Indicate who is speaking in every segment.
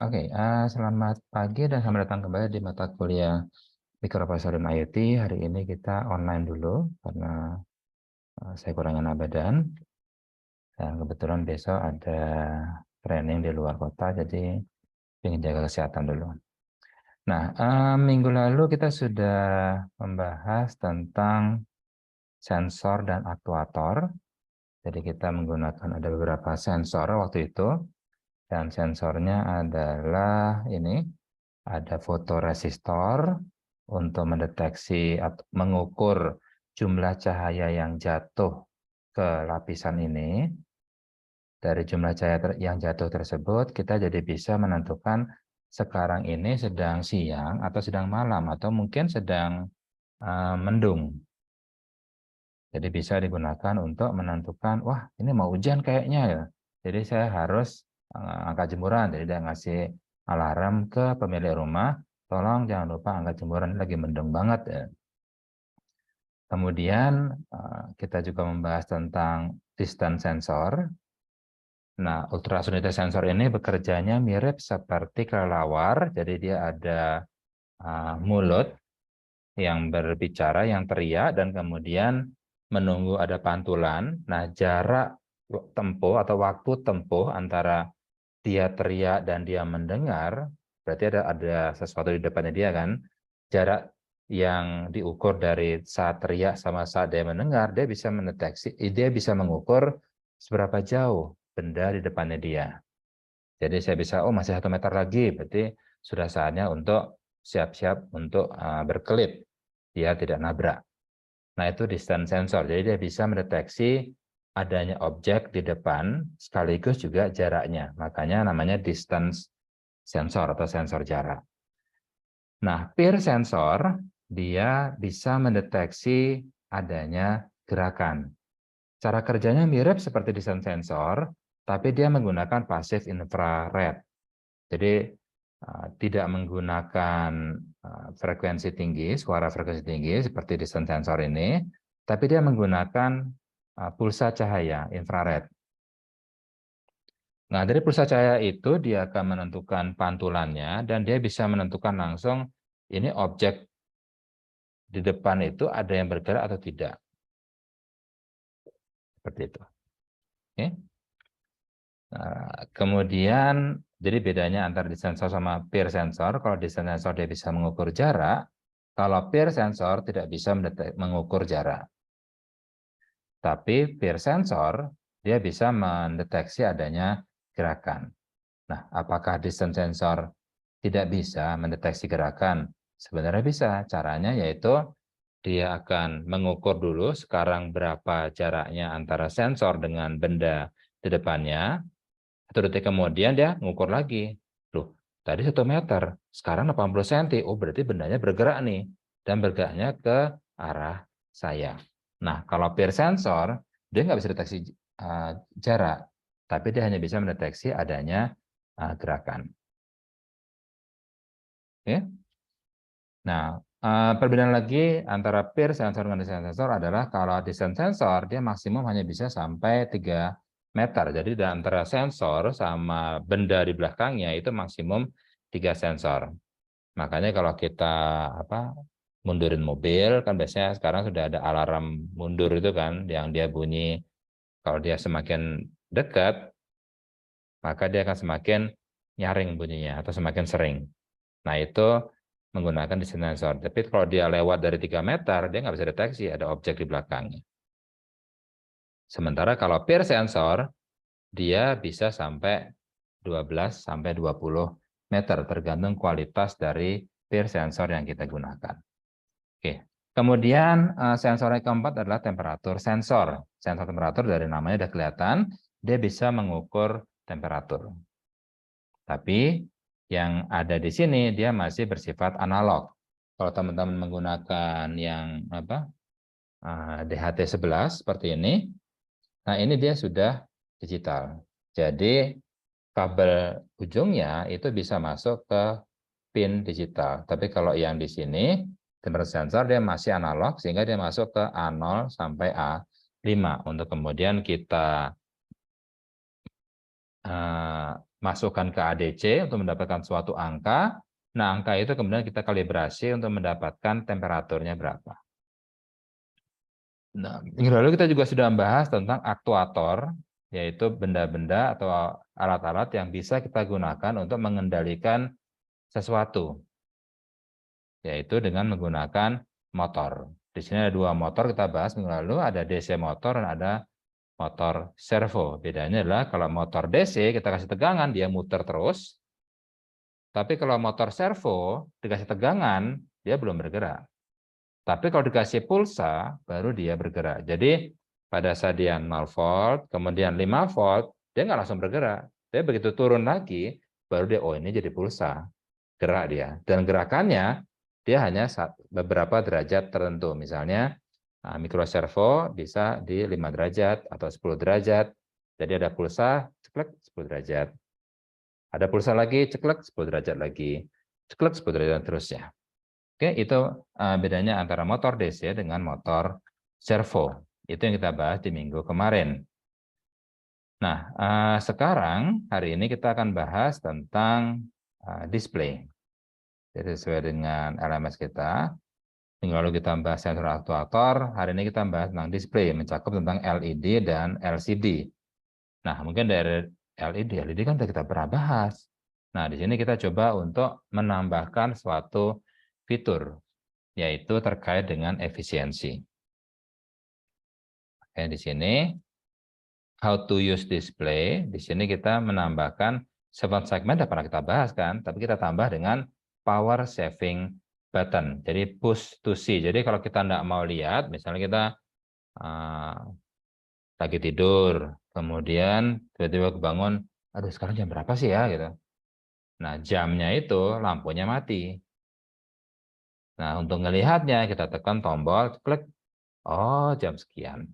Speaker 1: Oke, selamat pagi dan selamat datang kembali di mata kuliah Mikroprosesor dan IoT. Hari ini kita online dulu karena saya kurang enak badan. Dan kebetulan besok ada training di luar kota, jadi ingin jaga kesehatan dulu. Nah, minggu lalu kita sudah membahas tentang sensor dan aktuator. Jadi kita menggunakan ada beberapa sensor waktu itu. Dan sensornya adalah ini. Ada fotoresistor untuk mendeteksi atau mengukur jumlah cahaya yang jatuh ke lapisan ini. Dari jumlah cahaya yang jatuh tersebut, kita jadi bisa menentukan sekarang ini sedang siang atau sedang malam, atau mungkin sedang mendung. Jadi bisa digunakan untuk menentukan, wah ini mau hujan kayaknya ya. Jadi saya harus angkat jemuran. Jadi dia ngasih alarm ke pemilik rumah, tolong jangan lupa angkat jemuran, lagi mendung banget ya. Kemudian kita juga membahas tentang distance sensor. Nah, ultrasonic sensor ini bekerjanya mirip seperti kelelawar. Jadi dia ada mulut yang berbicara, yang teriak, dan kemudian menunggu ada pantulan. Nah, jarak tempuh atau waktu tempuh antara dia teriak dan dia mendengar, berarti ada sesuatu di depannya dia kan. Jarak yang diukur dari saat teriak sama saat dia mendengar, dia bisa mendeteksi, dia bisa mengukur seberapa jauh benda di depannya dia. Jadi saya bisa, oh masih 1 meter lagi, berarti sudah saatnya untuk siap-siap untuk berkelip, dia tidak nabrak. Nah itu distance sensor, jadi dia bisa mendeteksi adanya objek di depan sekaligus juga jaraknya. Makanya namanya distance sensor atau sensor jarak. Nah, peer sensor dia bisa mendeteksi adanya gerakan. Cara kerjanya mirip seperti distance sensor, tapi dia menggunakan passive infrared. Jadi tidak menggunakan frekuensi tinggi, suara frekuensi tinggi seperti distance sensor ini, tapi dia menggunakan pulsa cahaya infrared. Nah, dari pulsa cahaya itu dia akan menentukan pantulannya dan dia bisa menentukan langsung ini objek di depan itu ada yang bergerak atau tidak. Seperti itu. Oke. Nah, kemudian jadi bedanya antara distance sensor sama peer sensor. Kalau distance sensor dia bisa mengukur jarak, kalau peer sensor tidak bisa mengukur jarak. Tapi peer sensor dia bisa mendeteksi adanya gerakan. Nah, apakah distance sensor tidak bisa mendeteksi gerakan? Sebenarnya bisa. Caranya yaitu dia akan mengukur dulu sekarang berapa jaraknya antara sensor dengan benda di depannya. 1 detik kemudian dia mengukur lagi. Loh, tadi 1 meter, sekarang 80 cm. Oh, berarti bendanya bergerak nih. Dan bergeraknya ke arah saya. Nah, kalau peer sensor, dia nggak bisa deteksi jarak. Tapi dia hanya bisa mendeteksi adanya gerakan. Oke. Nah, perbedaan lagi antara peer sensor dengan distance sensor adalah kalau distance sensor dia maksimum hanya bisa sampai 3 meter. Jadi di antara sensor sama benda di belakangnya itu maksimum 3 sensor. Makanya kalau kita mundurin mobil kan biasanya sekarang sudah ada alarm mundur itu kan yang dia bunyi kalau dia semakin dekat maka dia akan semakin nyaring bunyinya atau semakin sering. Nah, itu menggunakan distance sensor. Tapi kalau dia lewat dari 3 meter, dia nggak bisa deteksi ada objek di belakangnya. Sementara kalau peer sensor, dia bisa sampai 12 sampai 20 meter, tergantung kualitas dari peer sensor yang kita gunakan. Oke. Kemudian sensor yang keempat adalah temperatur sensor. Sensor temperatur dari namanya sudah kelihatan, dia bisa mengukur temperatur. Tapi yang ada di sini dia masih bersifat analog. Kalau teman-teman menggunakan yang DHT11 seperti ini, nah ini dia sudah digital. Jadi kabel ujungnya itu bisa masuk ke pin digital. Tapi kalau yang di sini temperature sensor dia masih analog sehingga dia masuk ke A0 sampai A5 untuk kemudian kita masukkan ke ADC untuk mendapatkan suatu angka. Nah, angka itu kemudian kita kalibrasi untuk mendapatkan temperaturnya berapa. Nah, minggu lalu kita juga sudah membahas tentang aktuator, yaitu benda-benda atau alat-alat yang bisa kita gunakan untuk mengendalikan sesuatu, yaitu dengan menggunakan motor. Di sini ada dua motor kita bahas minggu lalu, ada DC motor dan ada motor servo. Bedanya adalah kalau motor DC kita kasih tegangan, dia muter terus. Tapi kalau motor servo dikasih tegangan, dia belum bergerak. Tapi kalau dikasih pulsa, baru dia bergerak. Jadi pada saat dia 0 volt, kemudian 5 volt, dia nggak langsung bergerak. Dia begitu turun lagi, baru dia, oh ini jadi pulsa. Gerak dia. Dan gerakannya, dia hanya beberapa derajat tertentu. Misalnya, mikro servo bisa di 5 derajat atau 10 derajat. Jadi ada pulsa, ceklek 10 derajat. Ada pulsa lagi, ceklek 10 derajat lagi. Ceklek 10 derajat dan terusnya. Oke, itu bedanya antara motor DC dengan motor servo. Itu yang kita bahas di minggu kemarin. Nah, sekarang hari ini kita akan bahas tentang display. Jadi sesuai dengan LMS kita, minggu lalu kita bahas sensor aktuator, hari ini kita bahas tentang display, mencakup tentang LED dan LCD. Nah, mungkin dari LED kan sudah kita pernah bahas. Nah, di sini kita coba untuk menambahkan suatu fitur, yaitu terkait dengan efisiensi. Oke, di sini how to use display. Di sini kita menambahkan 7 segmen, sudah pernah kita bahas kan, tapi kita tambah dengan power saving button. Jadi push to see. Jadi kalau kita tidak mau lihat, misalnya kita lagi tidur, kemudian tiba-tiba kebangun, aduh sekarang jam berapa sih ya gitu. Nah, jamnya itu lampunya mati. Nah, untuk melihatnya kita tekan tombol, klik, oh jam sekian.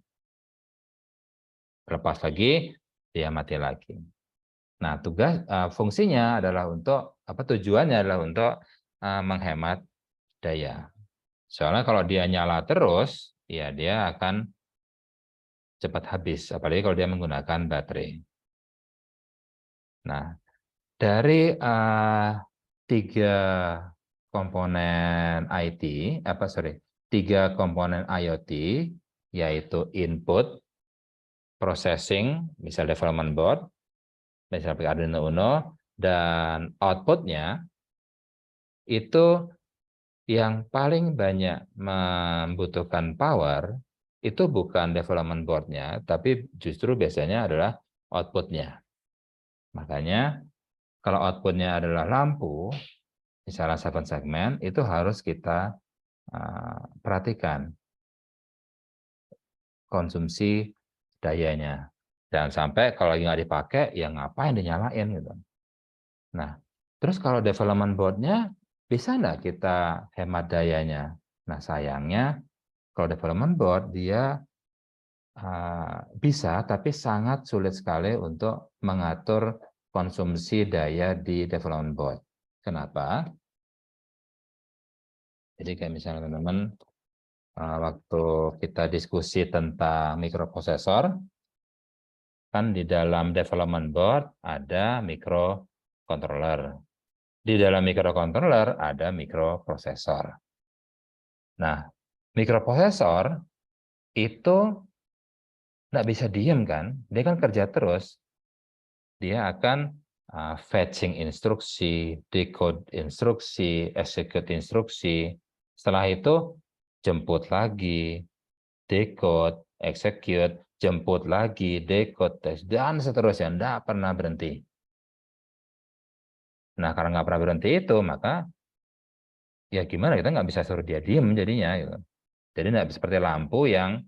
Speaker 1: Lepas lagi, dia mati lagi. Nah, fungsinya adalah untuk, tujuannya adalah untuk menghemat daya. Soalnya kalau dia nyala terus, ya dia akan cepat habis, apalagi kalau dia menggunakan baterai. Nah, dari 3 komponen IT, 3 komponen IoT, yaitu input, processing, misal development board, misal Arduino Uno, dan outputnya, itu yang paling banyak membutuhkan power, itu bukan development board-nya, tapi justru biasanya adalah output-nya. Makanya, kalau output-nya adalah lampu, misalnya 7 segmen, itu harus kita perhatikan konsumsi dayanya. Jangan sampai kalau lagi nggak dipakai, ya ngapain dinyalain gitu. Nah, terus kalau development board-nya, bisa nggak kita hemat dayanya? Nah, sayangnya kalau development board, dia bisa, tapi sangat sulit sekali untuk mengatur konsumsi daya di development board. Kenapa? Jadi kayak misalnya teman-teman, waktu kita diskusi tentang mikroprosesor, kan di dalam development board ada microcontroller. Di dalam microcontroller ada mikroprosesor. Nah, mikroprosesor itu nggak bisa diem kan, dia kan kerja terus. Dia akan fetching instruksi, decode instruksi, execute instruksi. Setelah itu jemput lagi, decode, execute, jemput lagi, decode, tes, dan seterusnya. Tidak pernah berhenti. Nah, karena nggak pernah berhenti itu, maka ya gimana, kita nggak bisa suruh dia diem jadinya. Gitu. Jadi nggak seperti lampu yang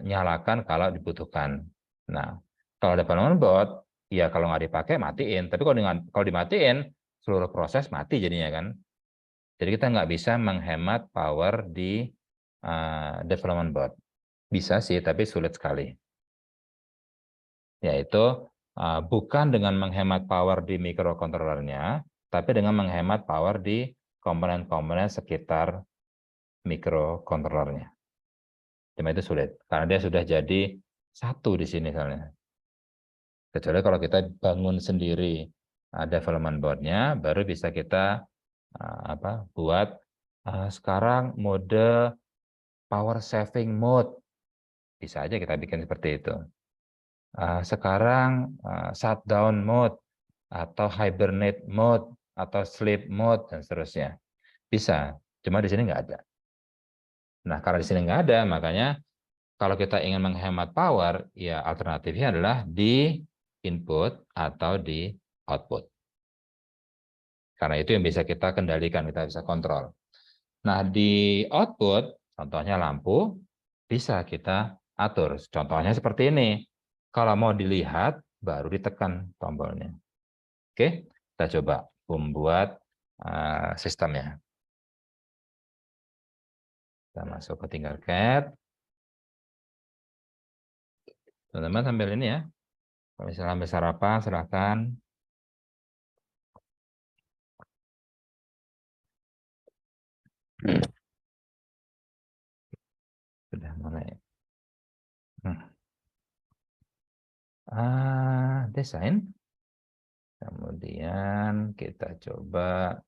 Speaker 1: nyalakan kalau dibutuhkan. Nah, kalau ada development board, ya kalau nggak dipakai matiin. Tapi kalau dimatiin, seluruh proses mati jadinya kan. Jadi kita nggak bisa menghemat power di development board. Bisa sih, tapi sulit sekali. Yaitu bukan dengan menghemat power di mikrokontrolernya, tapi dengan menghemat power di komponen-komponen sekitar mikrokontrolernya. Cuma itu sulit, karena dia sudah jadi satu di sini soalnya. Kecuali kalau kita bangun sendiri development board-nya, baru bisa kita buat sekarang mode power saving mode. Bisa aja kita bikin seperti itu. Sekarang shutdown mode, atau hibernate mode, atau sleep mode, dan seterusnya. Bisa, cuma di sini nggak ada. Nah, karena di sini nggak ada, makanya kalau kita ingin menghemat power, ya alternatifnya adalah di input atau di output. Karena itu yang bisa kita kendalikan, kita bisa kontrol. Nah, di output, contohnya lampu, bisa kita atur. Contohnya seperti ini. Kalau mau dilihat, baru ditekan tombolnya. Oke, kita coba membuat sistemnya. Kita masuk ke Tinkercad. Teman-teman sambil ini ya. Kalau misalnya ambil sarapan, silakan. Sudah mulai. Desain. Kemudian kita coba,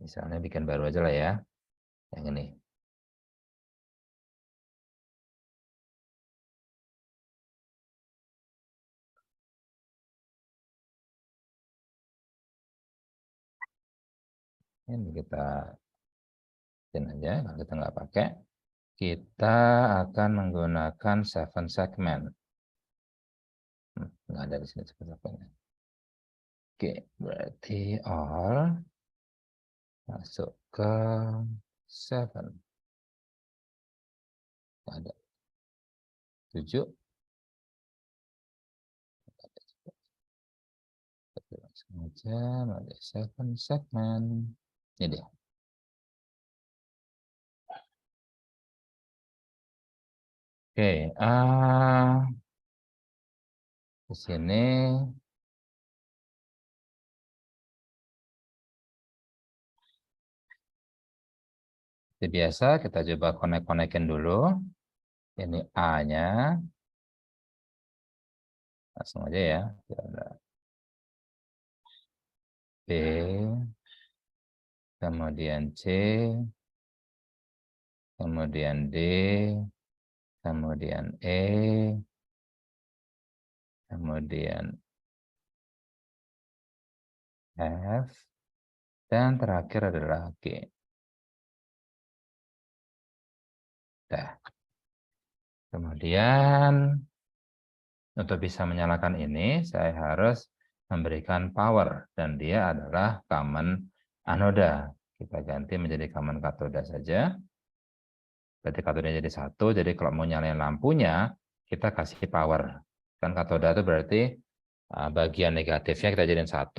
Speaker 1: misalnya bikin baru aja lah ya. Yang ini. Ini kita bikin aja, kalau kita nggak pakai. Kita akan menggunakan 7 segment. Nggak ada di sini 7 segment. Oke, berarti all masuk ke 7. Nggak ada 7. Langsung aja, ada 7 segment. Ini dia. Oke, di sini seperti biasa kita coba connect-connectin dulu. Ini A-nya. Langsung aja ya. B, kemudian C, kemudian D, kemudian E, kemudian F, dan terakhir adalah G. Nah, kemudian untuk bisa menyalakan ini, saya harus memberikan power, dan dia adalah common anoda. Kita ganti menjadi common katoda saja. Berarti katodanya jadi 1, jadi kalau mau nyalain lampunya, kita kasih power. Kan katoda itu berarti bagian negatifnya kita jadiin 1.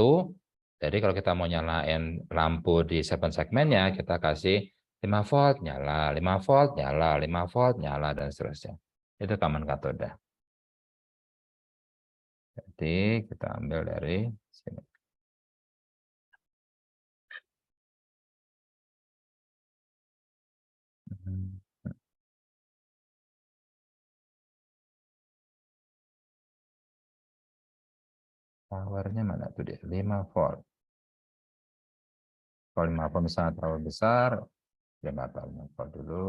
Speaker 1: Jadi kalau kita mau nyalain lampu di 7 segmennya, kita kasih 5 volt, nyala, 5 volt, nyala, 5 volt, nyala, dan seterusnya. Itu common katoda. Jadi kita ambil dari sini. Powernya mana tuh dia? 5 volt. Kalau 5 volt misalnya terlalu besar, dia nggak tahu. 5 volt dulu.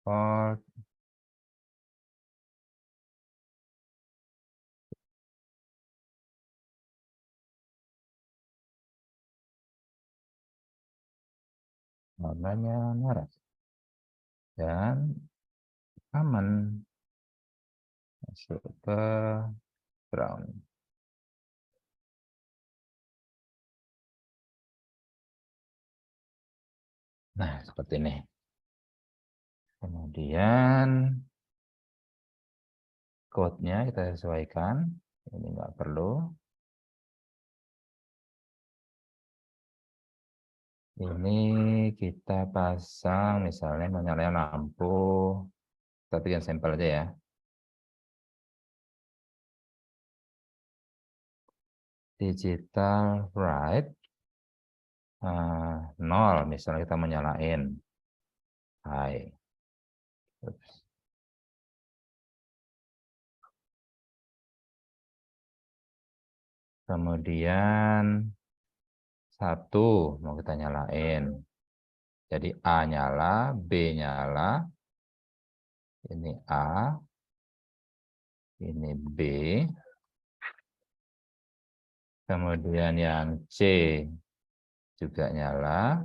Speaker 1: Volt. Warnanya merah. Dan aman. Masuk ke brown. Nah, seperti ini. Kemudian code-nya kita sesuaikan. Ini nggak perlu. Ini kita pasang, misalnya menyalakan lampu. Kita bikin sampel aja ya. Digital right. 0, misalnya kita menyalain. Hai. Ups. Kemudian 1 mau kita nyalain. Jadi A nyala, B nyala, ini A, ini B, kemudian yang C juga nyala,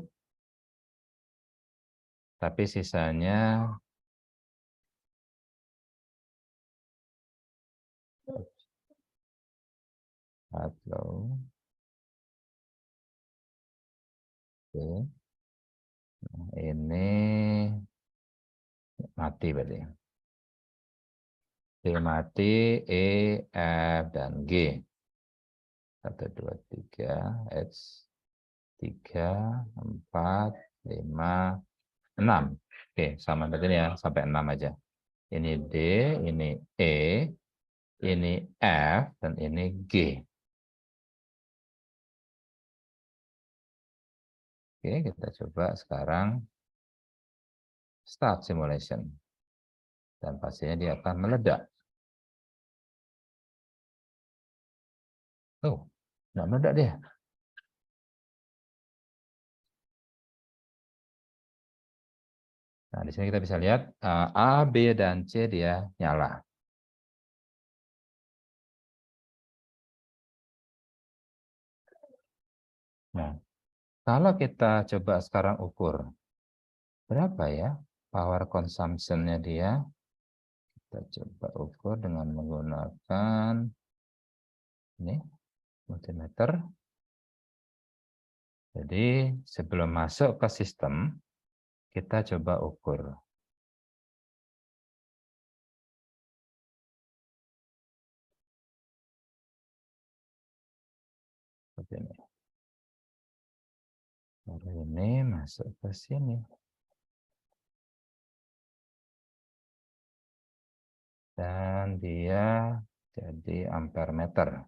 Speaker 1: tapi sisanya halo, oke. Nah, ini mati berarti. D mati, E, F, dan G. 1, 2, 3, H, 3, 4, 5, 6. Oke, sama berarti ini ya, sampai 6 aja. Ini D, ini E, ini F, dan ini G. Oke, kita coba sekarang start simulation. Dan pastinya dia akan meledak. Oh, nggak meledak dia. Nah, di sini kita bisa lihat A, B, dan C dia nyala. Nah, kalau kita coba sekarang ukur, berapa ya power consumption-nya dia? Kita coba ukur dengan menggunakan ini multimeter. Jadi sebelum masuk ke sistem, kita coba ukur. Seperti ini. Baru ini masuk ke sini. Dan dia jadi ampere meter.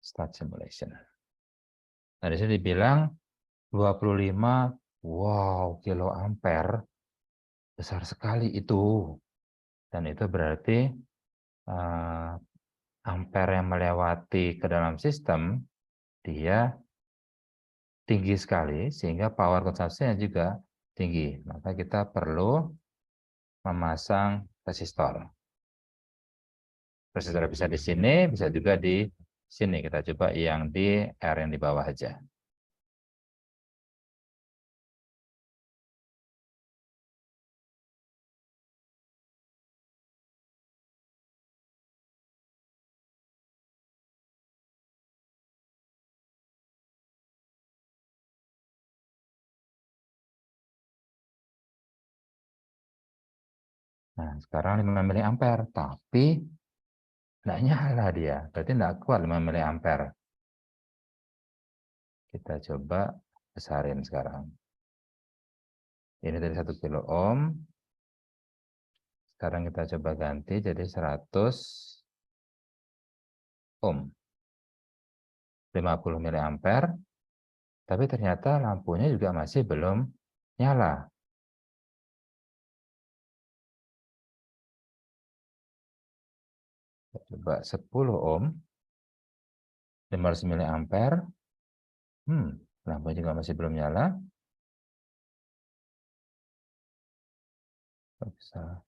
Speaker 1: Start simulation. Nah, di sini dibilang 25, wow, kilo ampere. Besar sekali itu. Dan itu berarti ampere yang melewati ke dalam sistem, dia tinggi sekali, sehingga power consumption juga tinggi. Maka kita perlu memasang resistor. Resistor bisa di sini, bisa juga di sini. Kita coba yang di R yang di bawah aja. Nah, sekarang 5 mA, tapi nggak nyala dia. Berarti nggak kuat 5 mA. Kita coba besarin sekarang. Ini dari 1 kilo ohm. Sekarang kita coba ganti jadi 100 ohm. 50 mA. Tapi ternyata lampunya juga masih belum nyala. Kita coba 10 ohm. 500 mA. Lampu juga masih belum nyala. Bisa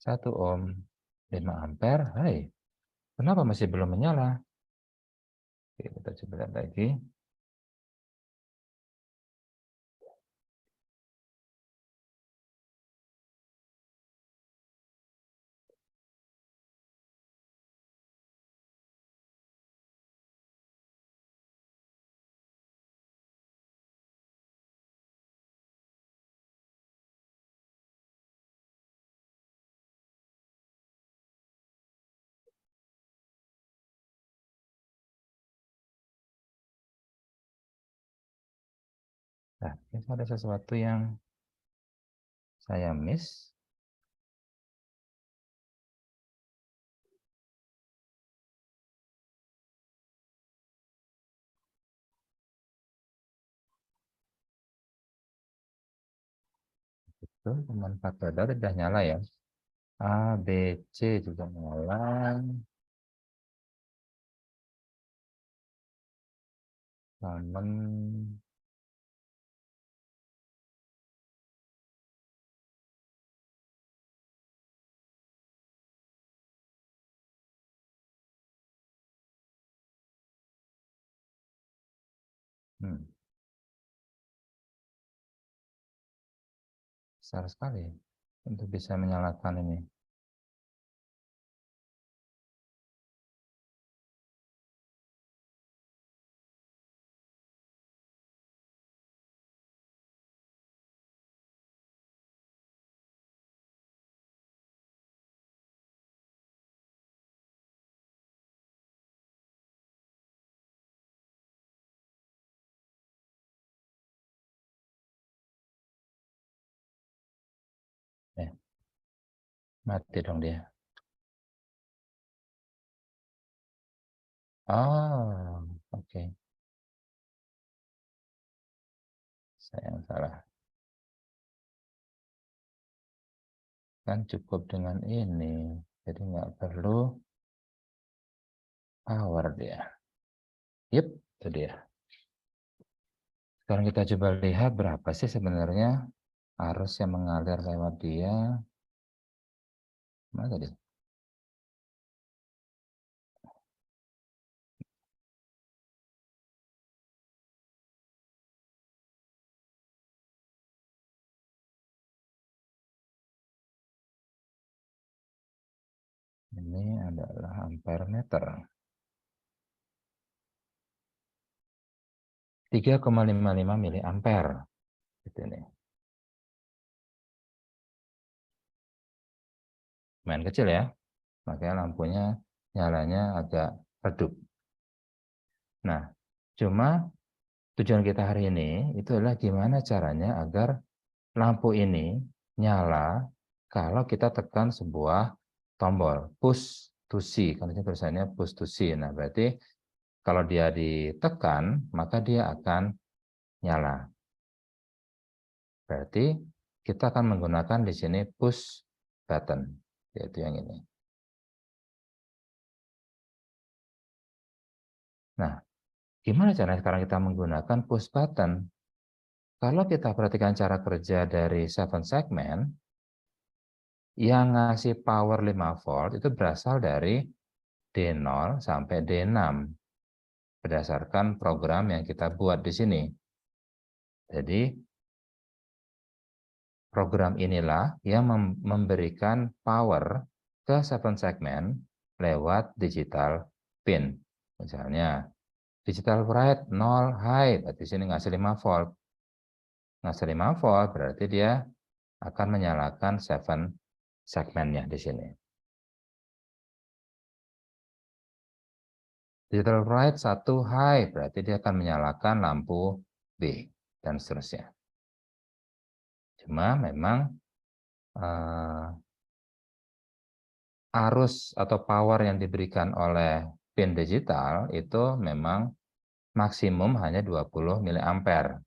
Speaker 1: 1 ohm, 5 ampere. Hai, kenapa masih belum menyala? Oke, kita coba lihat lagi. Nah, ini ada sesuatu yang saya miss. Tuh, teman 4 pedal udah nyala ya. A, B, C juga nyala. Teman besar sekali untuk bisa menyalakan ini. Mati dong dia. Oh, oke. Saya yang salah. Kan cukup dengan ini. Jadi nggak perlu power dia. Yep, itu dia. Sekarang kita coba lihat berapa sih sebenarnya arus yang mengalir lewat dia. Mana tadi? Ini adalah ampere meter. 3,55 miliampere. Gitu nih. Main kecil ya. Makanya lampunya nyalanya agak redup. Nah, cuma tujuan kita hari ini itu adalah gimana caranya agar lampu ini nyala kalau kita tekan sebuah tombol push to see. Karena tulisannya push to see. Nah, berarti kalau dia ditekan, maka dia akan nyala. Berarti kita akan menggunakan di sini push button, yaitu yang ini. Nah, gimana caranya sekarang kita menggunakan push button? Kalau kita perhatikan cara kerja dari 7 segment, yang ngasih power 5 volt itu berasal dari D0 sampai D6 berdasarkan program yang kita buat di sini. Jadi program inilah yang memberikan power ke 7 segment lewat digital pin. Misalnya digital write 0 high, berarti sini ngasih 5 volt. Ngasih 5 volt berarti dia akan menyalakan 7 segmennya di sini. Digital write 1 high, berarti dia akan menyalakan lampu B, dan seterusnya. Cuma memang arus atau power yang diberikan oleh pin digital itu memang maksimum hanya 20 miliampere.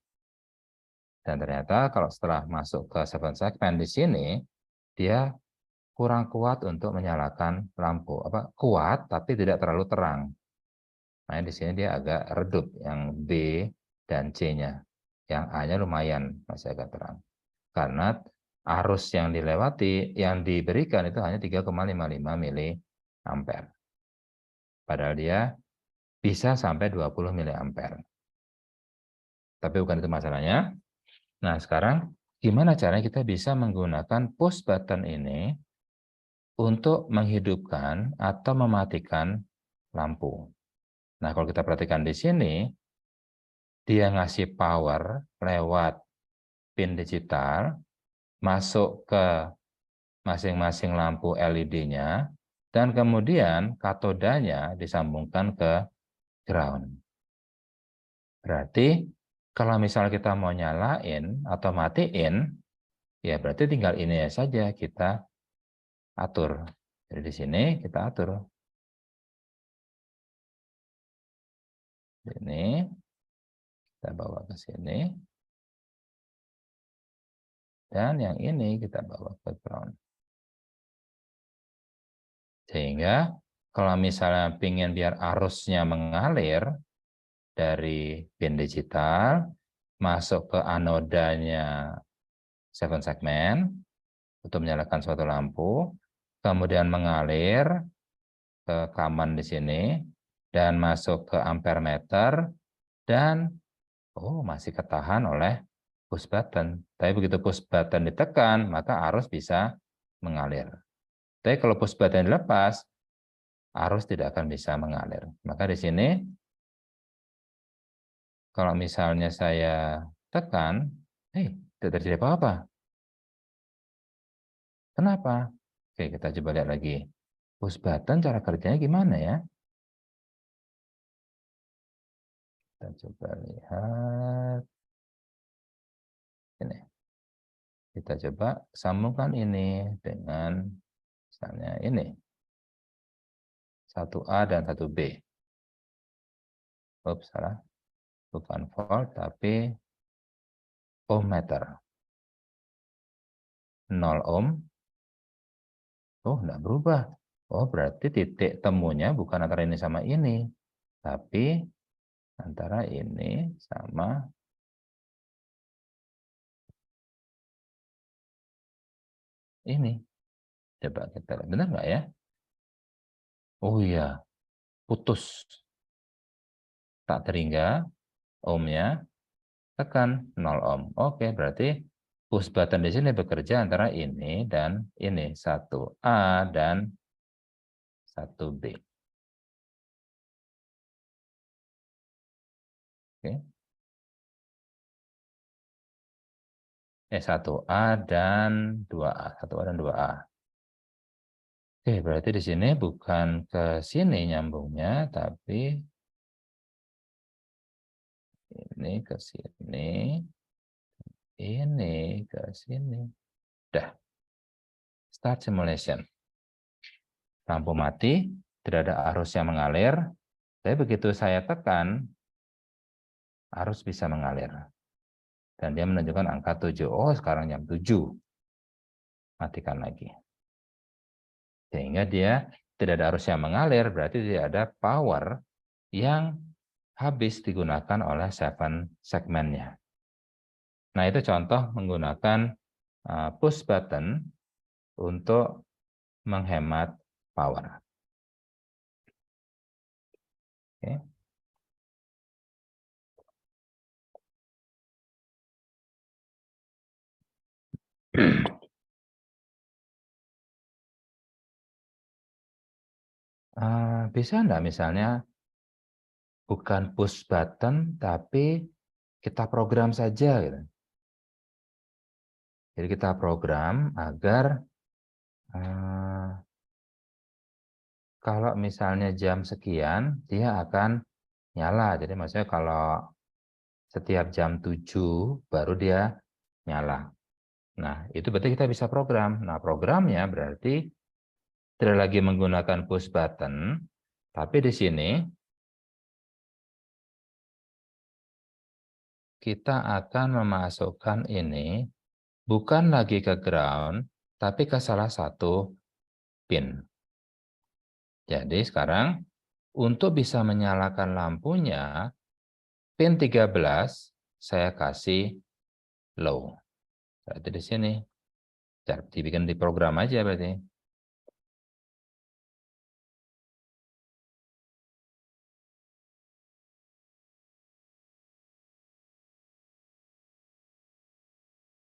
Speaker 1: Dan ternyata kalau setelah masuk ke 7 segmen di sini, dia kurang kuat untuk menyalakan lampu. Kuat, tapi tidak terlalu terang. Nah, di sini dia agak redup, yang B dan C-nya. Yang A-nya lumayan, masih agak terang. Karena arus yang dilewati, yang diberikan itu hanya 3,55 miliampere. Padahal dia bisa sampai 20 miliampere. Tapi bukan itu masalahnya. Nah, sekarang gimana caranya kita bisa menggunakan push button ini untuk menghidupkan atau mematikan lampu. Nah, kalau kita perhatikan di sini, dia ngasih power lewat pin digital, masuk ke masing-masing lampu LED-nya, dan kemudian katodanya disambungkan ke ground. Berarti kalau misal kita mau nyalain atau matiin, ya berarti tinggal ini saja kita atur. Jadi di sini kita atur. Ini, kita bawa ke sini. Dan yang ini kita bawa ke ground. Sehingga kalau misalnya ingin biar arusnya mengalir dari pin digital, masuk ke anodanya 7 segmen, untuk menyalakan suatu lampu, kemudian mengalir ke kaman di sini, dan masuk ke ampere meter, dan masih ketahan oleh push button. Tapi begitu push button ditekan, maka arus bisa mengalir. Tapi kalau push button dilepas, arus tidak akan bisa mengalir. Maka di sini, kalau misalnya saya tekan, tidak terjadi apa-apa. Kenapa? Oke, kita coba lihat lagi. Push button cara kerjanya gimana ya? Kita coba lihat. Ini. Kita coba sambungkan ini dengan misalnya ini. 1A dan 1B. Oops, salah. Bukan volt, tapi ohmmeter. 0 ohm. Enggak berubah. Berarti titik temunya bukan antara ini sama ini. Tapi antara ini sama ini. Coba kita lihat. Benar nggak ya? Oh iya, putus. Tak terhingga ohmnya tekan 0 ohm. Oke, berarti push button di sini bekerja antara ini dan ini. 1A dan 1B. Oke. 1A dan 2A. 1A dan 2A. Oke, berarti di sini bukan ke sini nyambungnya, tapi ini ke sini, ini ke sini. Dah, start simulation. Lampu mati, tidak ada arus yang mengalir, tapi begitu saya tekan, arus bisa mengalir. Dan dia menunjukkan angka 7. Sekarang jam 7. Matikan lagi. Sehingga dia tidak ada arus yang mengalir, berarti tidak ada power yang habis digunakan oleh 7 segmennya. Nah, itu contoh menggunakan push button untuk menghemat power. Oke. Bisa enggak misalnya bukan push button, tapi kita program saja gitu. Jadi kita program agar kalau misalnya jam sekian, dia akan nyala. Jadi maksudnya kalau setiap jam 7 baru dia nyala. Nah, itu berarti kita bisa program. Nah, programnya berarti tidak lagi menggunakan push button, tapi di sini kita akan memasukkan ini bukan lagi ke ground, tapi ke salah satu pin. Jadi sekarang untuk bisa menyalakan lampunya, pin 13 saya kasih low. Berarti di sini dibikin di program aja berarti.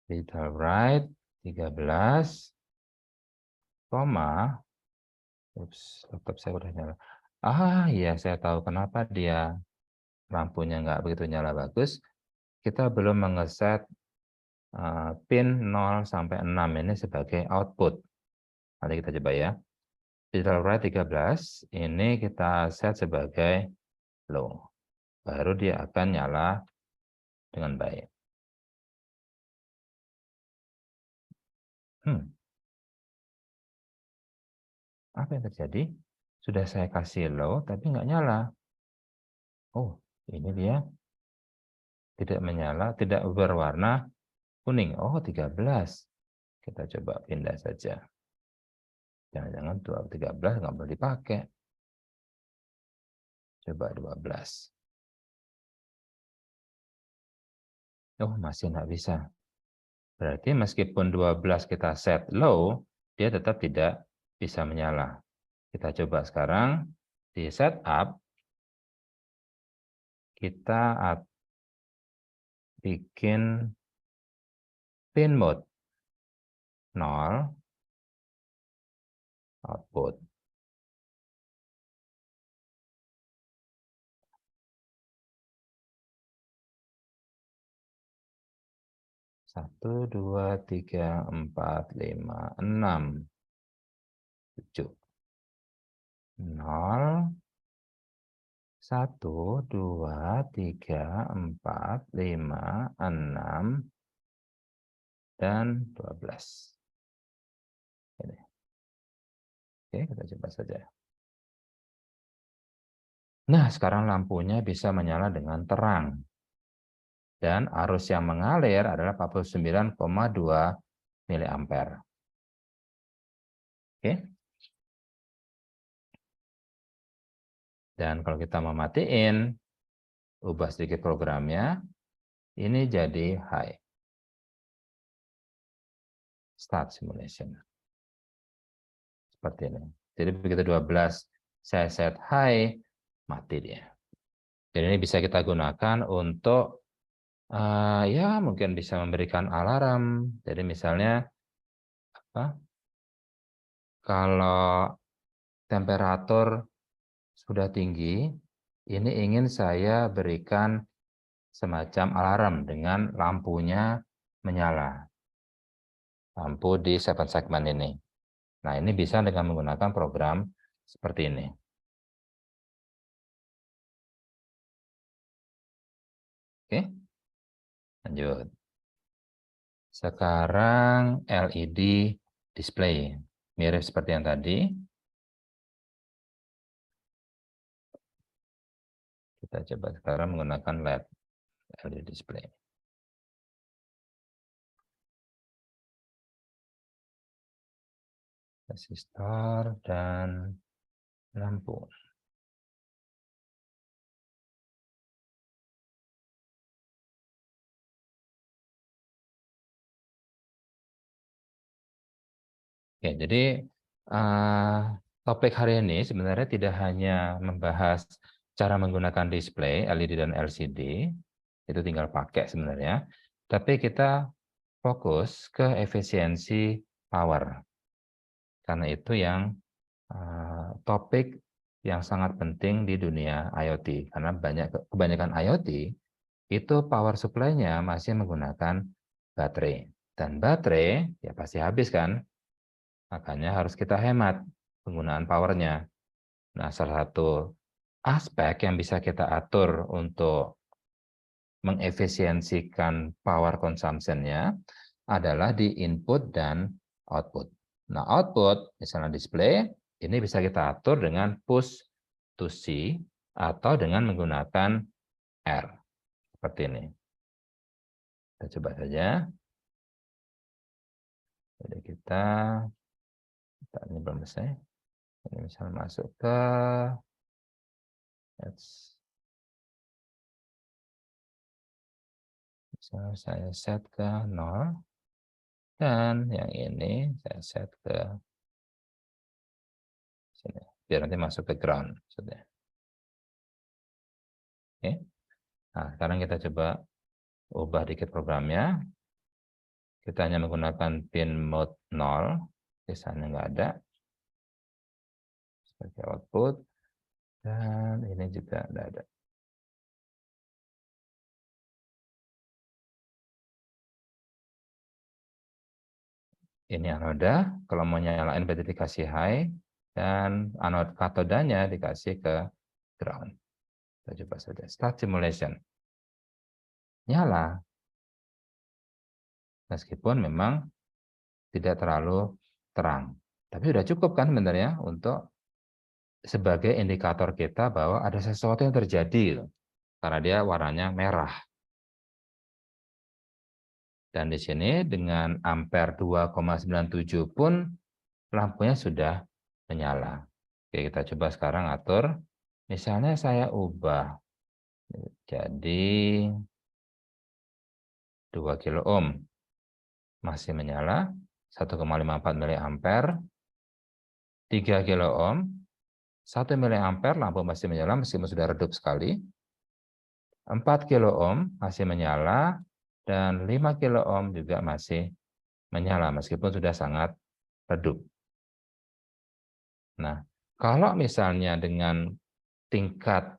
Speaker 1: Digital write 13, koma, laptop saya udah nyala. Iya, saya tahu kenapa dia lampunya nggak begitu nyala bagus. Kita belum mengeset pin 0 sampai 6 ini sebagai output. Nanti kita coba ya. Digital write 13, ini kita set sebagai low. Baru dia akan nyala dengan baik. Apa yang terjadi? Sudah saya kasih low, tapi nggak nyala. Ini dia tidak menyala, tidak berwarna kuning. Oh, 13. Kita coba pindah saja. Jangan-jangan 13 nggak boleh dipakai. Coba 12. Oh, masih nggak bisa. Berarti meskipun 12 kita set low, dia tetap tidak bisa menyala. Kita coba sekarang di setup, kita bikin pin mode 0, output. Satu, dua, tiga, 4, 5, 6, 7. 0, 1, 2, 3, 4, 5, 6, dan 12. Ini. Oke, kita coba saja. Nah, sekarang lampunya bisa menyala dengan terang. Dan arus yang mengalir adalah 49,2 mA. Oke. Dan kalau kita mau matiin, ubah sedikit programnya, ini jadi high. Start simulation. Seperti ini. Jadi begitu 12 saya set high, mati dia. Jadi ini bisa kita gunakan untuk ya mungkin bisa memberikan alarm. Jadi misalnya apa? Kalau temperatur sudah tinggi, ini ingin saya berikan semacam alarm dengan lampunya menyala. Lampu di 7 segmen ini. Nah, ini bisa dengan menggunakan program seperti ini. Oke, lanjut. Sekarang LED display. Mirip seperti yang tadi. Kita coba sekarang menggunakan LED display. Resistor dan lampu. Oke, jadi topik hari ini sebenarnya tidak hanya membahas cara menggunakan display LED dan LCD, itu tinggal pakai sebenarnya, tapi kita fokus ke efisiensi power. Karena itu yang topik yang sangat penting di dunia IoT. Karena kebanyakan IoT itu power supply-nya masih menggunakan baterai. Dan baterai ya pasti habis kan? Makanya harus kita hemat penggunaan powernya. Nah, salah satu aspek yang bisa kita atur untuk mengefisiensikan power consumption-nya adalah di input dan output. Nah, output, misalnya display, ini bisa kita atur dengan push to C atau dengan menggunakan R. Seperti ini. Kita coba saja. Jadi ini belum selesai. Ini misalnya masuk ke misalnya saya set ke 0. Dan yang ini saya set ke sini. Biar nanti masuk ke ground. Oke. Nah, sekarang kita coba ubah dikit programnya. Kita hanya menggunakan pin mode 0. Di sana nggak ada. Sebagai output. Dan ini juga nggak ada. Ini anoda. Kalau mau nyalain berarti dikasih high. Dan anode katodanya dikasih ke ground. Kita coba saja. Start simulation. Nyala. Meskipun memang tidak terlalu terang. Tapi sudah cukup kan sebenarnya untuk sebagai indikator kita bahwa ada sesuatu yang terjadi. Karena dia warnanya merah. Dan di sini dengan ampere 2,97 pun lampunya sudah menyala. Oke, kita coba sekarang atur. Misalnya saya ubah jadi 2 kilo ohm. Masih menyala. 1,54 miliampere. 3 kilo ohm. 1 miliampere lampu masih menyala meskipun sudah redup sekali. 4 kilo ohm masih menyala. Dan 5 kilo ohm juga masih menyala meskipun sudah sangat redup. Nah, kalau misalnya dengan tingkat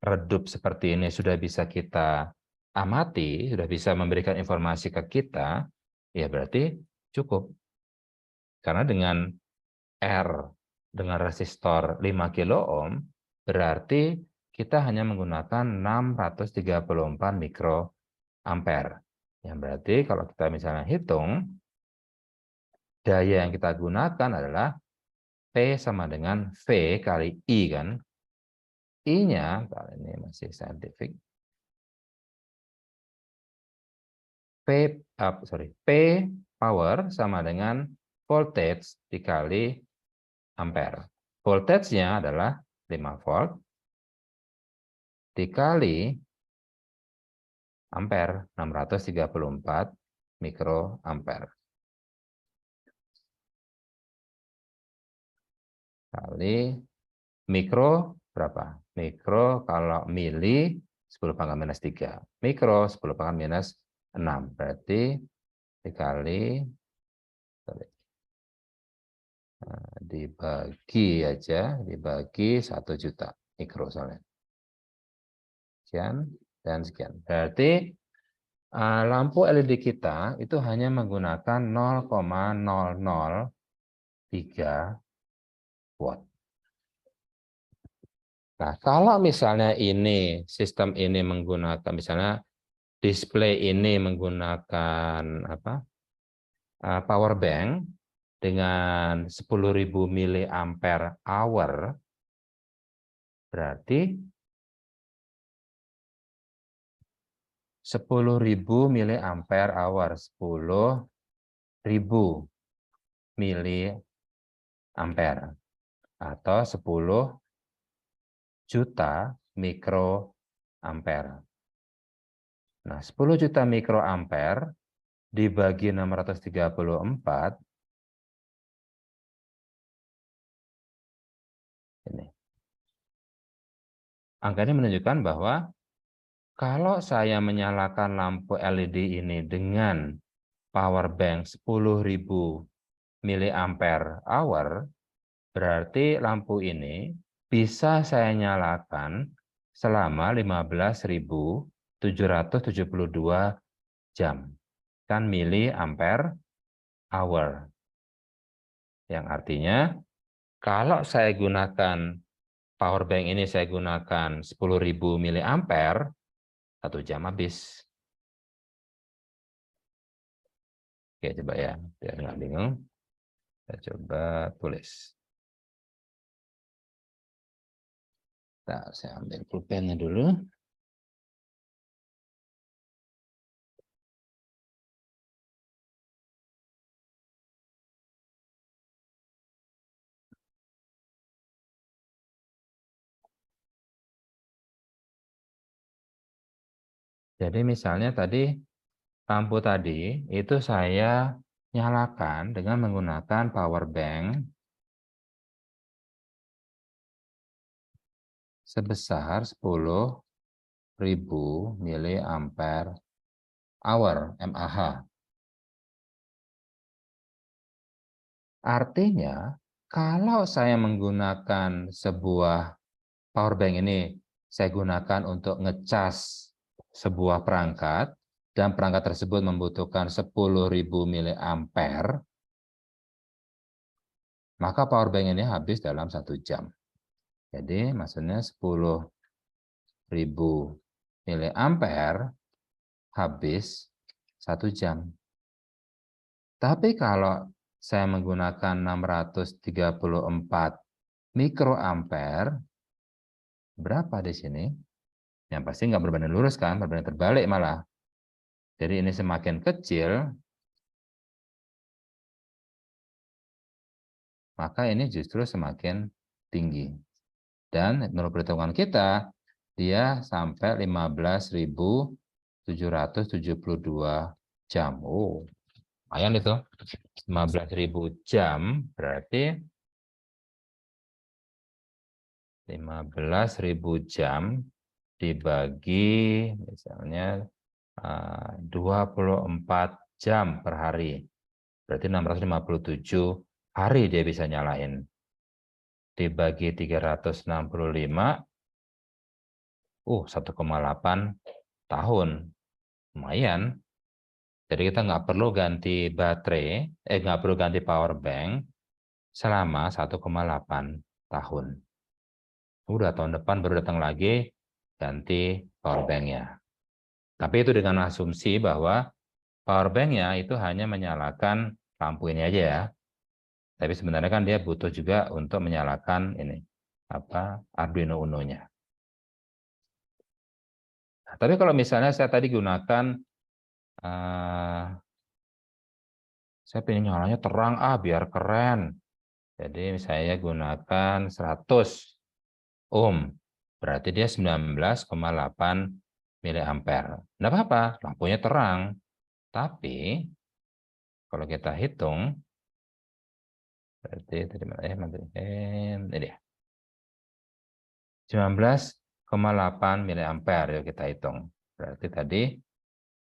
Speaker 1: redup seperti ini sudah bisa kita amati, sudah bisa memberikan informasi ke kita, ya berarti cukup. Karena dengan R, dengan resistor 5 kilo ohm, berarti kita hanya menggunakan 634 mikroampere. Yang berarti kalau kita misalnya hitung, daya yang kita gunakan adalah P sama dengan V kali I kan. I-nya, kali ini masih saintifik, P power sama dengan voltage dikali ampere. Voltage-nya adalah 5 volt dikali ampere 634 mikroampere. Kali mikro berapa? Mikro kalau mili 10 pangkat minus 3. Mikro 10 pangkat minus 6. Berarti dikali dibagi aja, dibagi 1 juta mikro soalnya. Sekian dan sekian. Berarti lampu LED kita itu hanya menggunakan 0,003 watt. Nah, kalau misalnya ini sistem ini menggunakan misalnya display ini menggunakan apa? Power bank dengan 10.000 miliampere hour, berarti 10.000 miliampere hour, 10.000 miliampere atau 10 juta mikroampere. Nah, 10 juta mikroampere dibagi 634 ini. Angka ini menunjukkan bahwa kalau saya menyalakan lampu LED ini dengan power bank 10.000 miliampere hour, berarti lampu ini bisa saya nyalakan selama 15.772 jam. Kan miliampere hour. Yang artinya kalau saya gunakan power bank ini saya gunakan 10.000 miliampere, 1 jam habis. Oke, coba ya, biar nggak bingung. Saya coba tulis. Nah, saya ambil pulpennya dulu. Jadi misalnya tadi lampu tadi itu saya nyalakan dengan menggunakan power bank sebesar 10.000 miliampere hour mAh. Artinya kalau saya menggunakan sebuah power bank ini saya gunakan untuk ngecas sebuah perangkat dan perangkat tersebut membutuhkan 10.000 miliampere, maka power bank ini habis dalam 1 jam. Jadi maksudnya 10.000 miliampere habis 1 jam. Tapi kalau saya menggunakan 634 mikroampere, berapa di sini? Yang pasti nggak berbanding lurus kan, berbanding terbalik malah. Jadi ini semakin kecil, maka ini justru semakin tinggi. Dan menurut perhitungan kita, dia sampai 15.772 jam. Oh, lumayan itu. 15.000 jam berarti 15.000 jam dibagi misalnya 24 jam per hari. Berarti 657 hari dia bisa nyalain. Dibagi 365, 1,8 tahun. Lumayan. Jadi kita nggak perlu ganti baterai, nggak perlu ganti power bank selama 1,8 tahun. Udah tahun depan baru datang lagi ganti power bank-nya. Tapi itu dengan asumsi bahwa power bank-nya itu hanya menyalakan lampu ini aja ya. Tapi sebenarnya kan dia butuh juga untuk menyalakan ini Arduino Uno-nya. Nah, tapi kalau misalnya saya tadi gunakan saya pengen nyalanya terang biar keren. Jadi saya gunakan 100 ohm. Berarti dia 19,8 miliampere. Nggak apa-apa, lampunya terang. Tapi kalau kita hitung, berarti tadi ini dia. 19,8 miliampere yuk kita hitung. Berarti tadi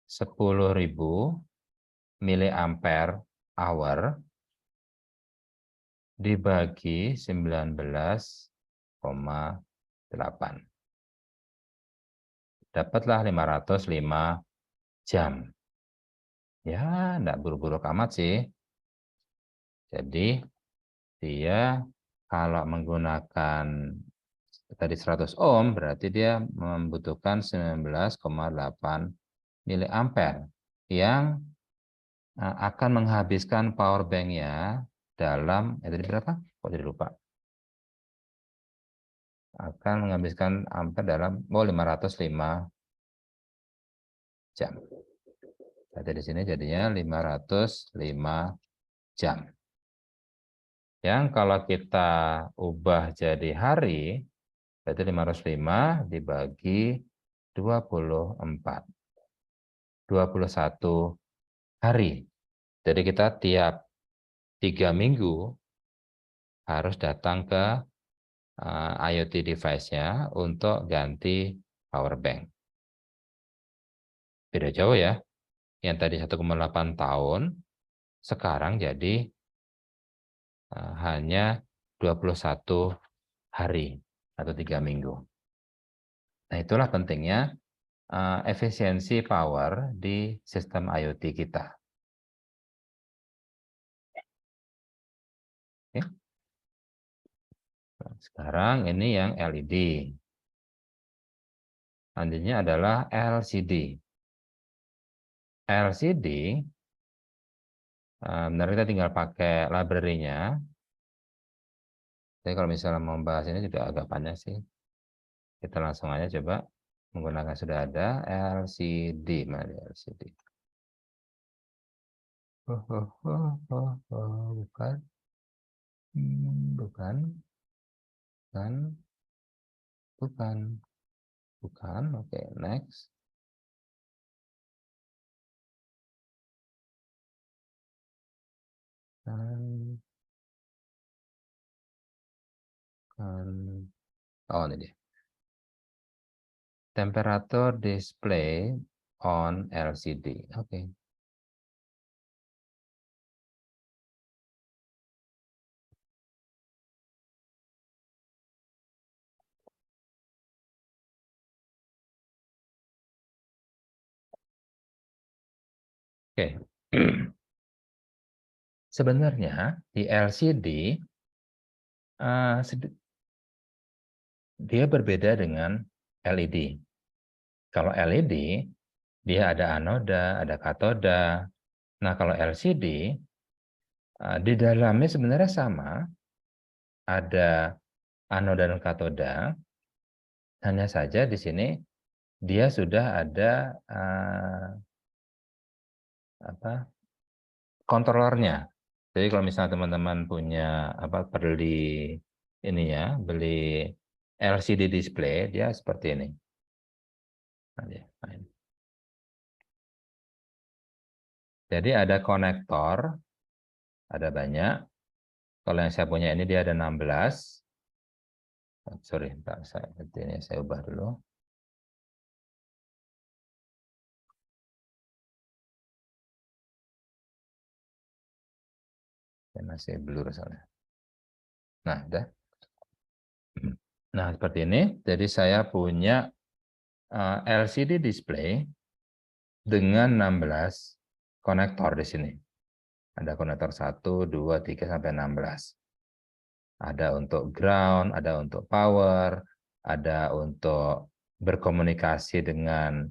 Speaker 1: 10.000 miliampere hour dibagi 19,8. Dapatlah 505 jam. Ya, enggak buru-buru amat sih. Jadi dia kalau menggunakan tadi 100 ohm berarti dia membutuhkan 19,8 miliampere yang akan menghabiskan power bank-nya dalam tadi berapa? Kok jadi lupa? Akan menghabiskan ampere dalam 505 jam. Berarti di sini jadinya 505 jam. Yang kalau kita ubah jadi hari, berarti 505 dibagi 24. 21 hari. Jadi kita tiap 3 minggu harus datang ke IoT device-nya untuk ganti power bank. Beda jauh ya. Yang tadi 1,8 tahun, sekarang jadi hanya 21 hari atau 3 minggu. Nah, itulah pentingnya efisiensi power di sistem IoT kita. Oke. Sekarang ini yang LED. Selanjutnya adalah LCD. LCD, benar kita tinggal pakai library-nya. Jadi kalau misalnya mau bahas ini juga agak panjang sih. Kita langsung aja coba menggunakan sudah ada LCD. Mana LCD? Bukan. Bukan. Oke, next. Oh, ini dia. Temperature display on LCD. Oke. Oke. Sebenarnya di LCD dia berbeda dengan LED. Kalau LED dia ada anoda, ada katoda. Nah, kalau LCD di dalamnya sebenarnya sama, ada anoda dan katoda. Hanya saja di sini dia sudah ada kontrolernya. Jadi kalau misalnya teman-teman punya beli ini ya, beli LCD display, dia seperti ini. Jadi ada konektor, ada banyak. Kalau yang saya punya ini dia ada 16. Sorry, ini saya ubah dulu. Masih blur soalnya. Nah, udah. Nah, seperti ini. Jadi saya punya LCD display dengan 16 konektor di sini. Ada konektor 1, 2, 3, sampai 16. Ada untuk ground, ada untuk power, ada untuk berkomunikasi dengan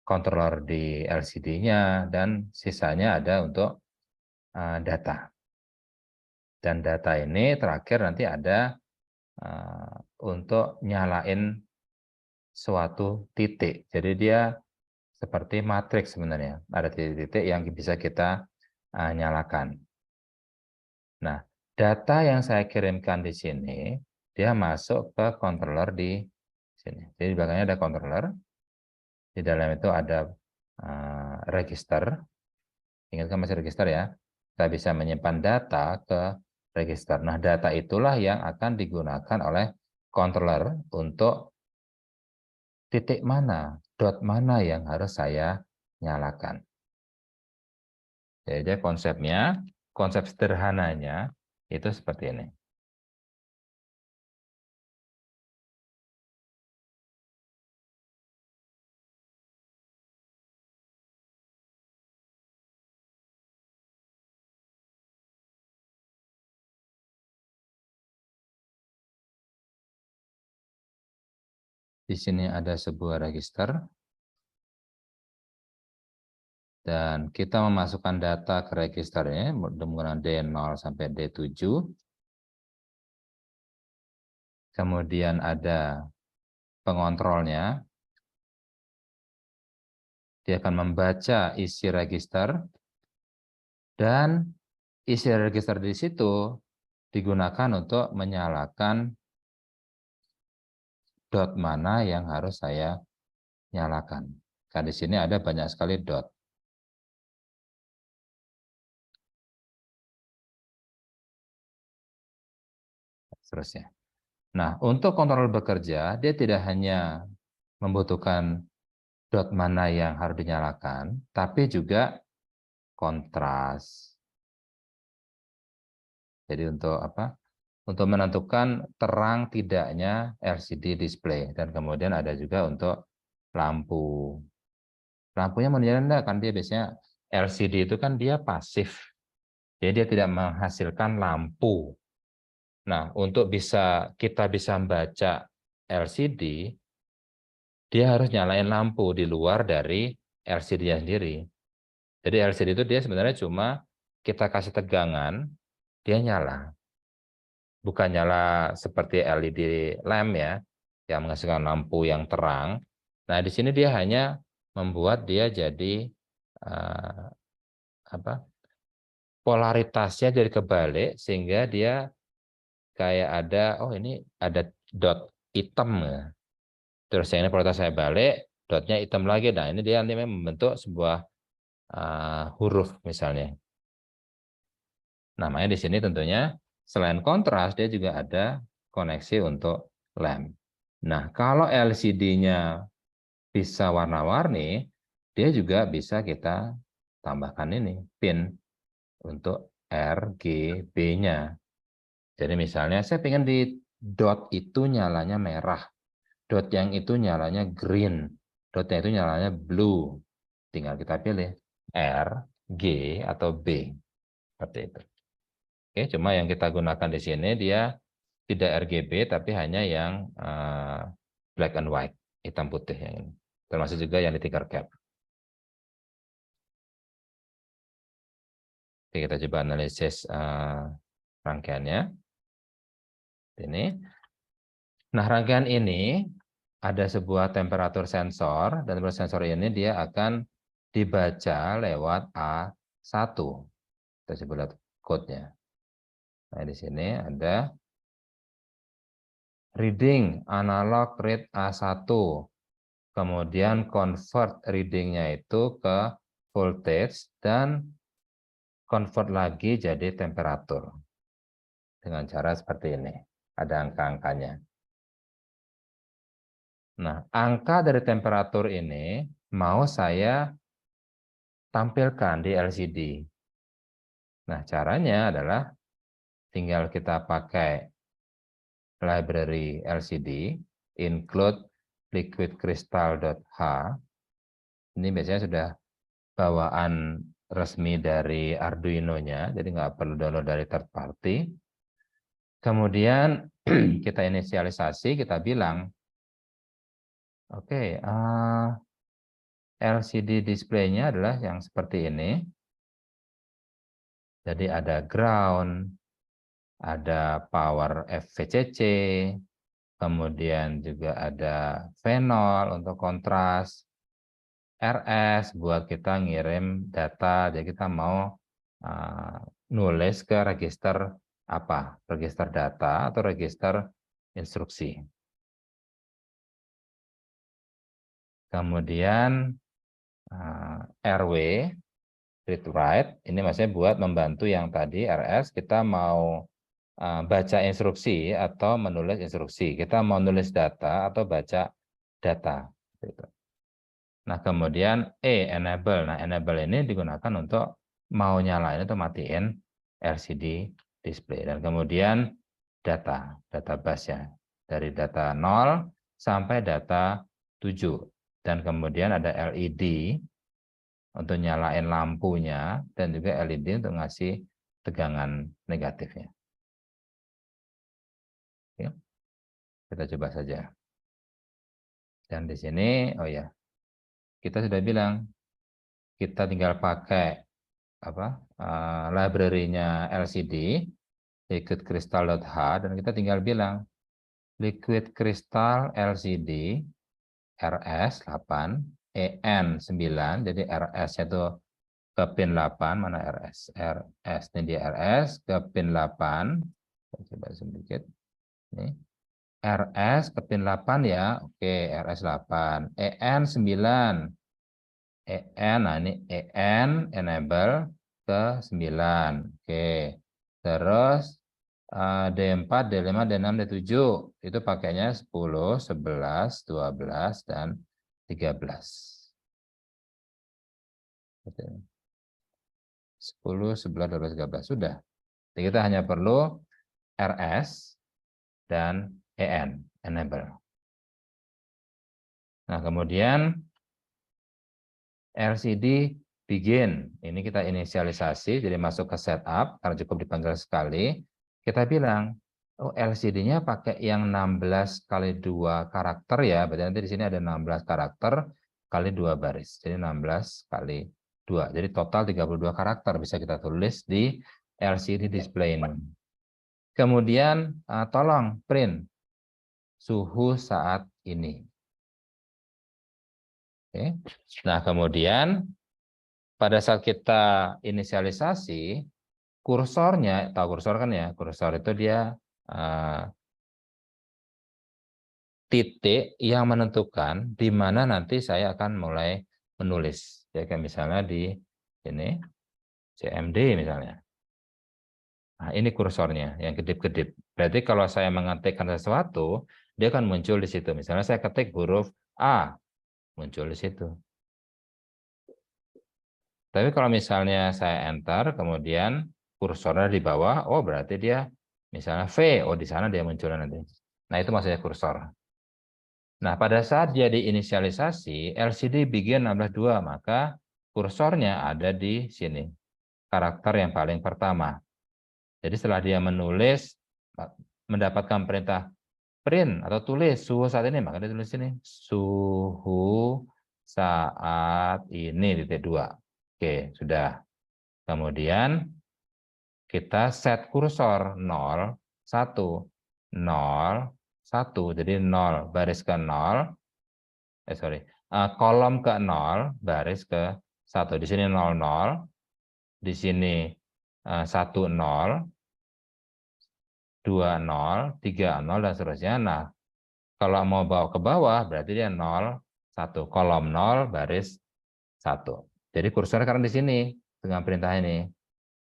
Speaker 1: controller di LCD-nya, dan sisanya ada untuk data. Dan data ini terakhir nanti ada untuk nyalain suatu titik. Jadi dia seperti matriks sebenarnya. Ada titik-titik yang bisa kita nyalakan. Nah, data yang saya kirimkan di sini, dia masuk ke controller di sini. Jadi di belakangnya ada controller. Di dalam itu ada register. Ingatkan masih register ya. Kita bisa menyimpan data ke register. Nah, data itulah yang akan digunakan oleh controller untuk titik mana, dot mana yang harus saya nyalakan. Jadi konsepnya, konsep sederhananya itu seperti ini. Di sini ada sebuah register, dan kita memasukkan data ke registernya menggunakan D0 sampai D7. Kemudian ada pengontrolnya. Dia akan membaca isi register, dan isi register di situ digunakan untuk menyalakan dot mana yang harus saya nyalakan. Karena di sini ada banyak sekali dot. Seterusnya. Nah, untuk kontrol bekerja, dia tidak hanya membutuhkan dot mana yang harus dinyalakan, tapi juga kontras. Jadi untuk apa? Untuk menentukan terang tidaknya LCD display, dan kemudian ada juga untuk lampu. Lampunya mau dinyalakan enggak? Kan dia biasanya LCD itu kan dia pasif. Jadi dia tidak menghasilkan lampu. Nah, untuk kita bisa membaca LCD, dia harus nyalain lampu di luar dari LCD-nya sendiri. Jadi LCD itu dia sebenarnya cuma kita kasih tegangan, dia nyala. Bukan nyala seperti LED lamp ya, yang menghasilkan lampu yang terang. Nah, di sini dia hanya membuat dia jadi polaritasnya jadi kebalik, sehingga dia kayak ada, oh ini ada dot hitam ya. Terus yang ini polaritas saya balik, dotnya hitam lagi. Nah, ini dia nanti membentuk sebuah huruf misalnya. Namanya di sini tentunya selain kontras, dia juga ada koneksi untuk lamp. Nah, kalau LCD-nya bisa warna-warni, dia juga bisa kita tambahkan ini, pin untuk RGB-nya. Jadi misalnya saya pengen di dot itu nyalanya merah, dot yang itu nyalanya green, dot yang itu nyalanya blue. Tinggal kita pilih R, G, atau B. Seperti itu. Oke, cuma yang kita gunakan di sini dia tidak RGB, tapi hanya yang black and white, hitam putih yang ini. Termasuk juga yang di Tinkercad. Oke, kita coba analisis rangkaiannya. Ini. Nah, rangkaian ini ada sebuah temperatur sensor, dan temperatur sensor ini dia akan dibaca lewat A1. Kita coba lihat code-nya. Nah, di sini ada reading analog read A1. Kemudian convert readingnya itu ke voltage dan convert lagi jadi temperatur. Dengan cara seperti ini. Ada angka-angkanya. Nah, angka dari temperatur ini mau saya tampilkan di LCD. Nah, caranya adalah tinggal kita pakai library LCD, include liquidcrystal.h. Ini biasanya sudah bawaan resmi dari Arduino-nya, jadi nggak perlu download dari third party. Kemudian kita inisialisasi, kita bilang, oke, LCD display-nya adalah yang seperti ini. Jadi ada ground, ada power FVCC, kemudian juga ada V0 untuk kontras, RS buat kita ngirim data, jadi kita mau nulis ke register apa, register data atau register instruksi. Kemudian RW, read write, ini maksudnya buat membantu yang tadi RS, kita mau baca instruksi atau menulis instruksi. Kita mau nulis data atau baca data. Nah, kemudian enable. Nah, enable ini digunakan untuk mau nyalain atau matiin LCD display. Dan kemudian data bus-nya. Dari data 0 sampai data 7. Dan kemudian ada LED untuk nyalain lampunya dan juga LED untuk ngasih tegangan negatifnya. Oke. Kita coba saja. Dan di sini, oh ya, kita sudah bilang, kita tinggal pakai library-nya LCD, liquidcrystal.h, dan kita tinggal bilang, liquid crystal LCD, RS8, EN9, jadi RS-nya itu ke pin 8, mana RS? RS, ini dia RS, ke pin 8, kita coba sedikit, ini. RS ke pin 8 ya, oke, RS8, EN9, nah ini EN enable ke 9, oke, terus D4, D5, D6, D7 itu pakainya 10, 11, 12, dan 13. 10, 11, 12, 13 sudah. Jadi kita hanya perlu RS dan EN enable. Nah, kemudian LCD begin. Ini kita inisialisasi, jadi masuk ke setup, karena cukup dipanggil sekali. Kita bilang, oh LCD-nya pakai yang 16 kali 2 karakter ya, berarti nanti di sini ada 16 karakter kali 2 baris. Jadi 16 kali 2. Jadi total 32 karakter bisa kita tulis di LCD display ini. Kemudian tolong print suhu saat ini. Oke. Nah, kemudian pada saat kita inisialisasi, kursornya, tahu kursor kan ya, kursor itu dia titik yang menentukan di mana nanti saya akan mulai menulis. Ya, kayak misalnya di ini, CMD misalnya. Nah, ini kursornya yang kedip-kedip. Berarti kalau saya mengetikkan sesuatu, dia akan muncul di situ. Misalnya saya ketik huruf A, muncul di situ. Tapi kalau misalnya saya enter, kemudian kursornya di bawah, oh berarti dia misalnya V, oh di sana dia muncul nanti. Nah itu maksudnya kursor. Nah pada saat dia diinisialisasi, LCD begin 16.2, maka kursornya ada di sini. Karakter yang paling pertama. Jadi setelah dia menulis, mendapatkan perintah print atau tulis suhu saat ini, maka dia tulis sini. Suhu saat ini titik 2. Oke, sudah. Kemudian kita set kursor 0, 1, 0, 1. Jadi 0 baris ke 0, kolom ke 0, baris ke 1. Di sini 00, di sini 10, 20, 30, dan seterusnya. Nah, kalau mau bawa ke bawah, berarti dia 0, 1. Kolom 0, baris 1. Jadi kursor karena di sini, dengan perintah ini.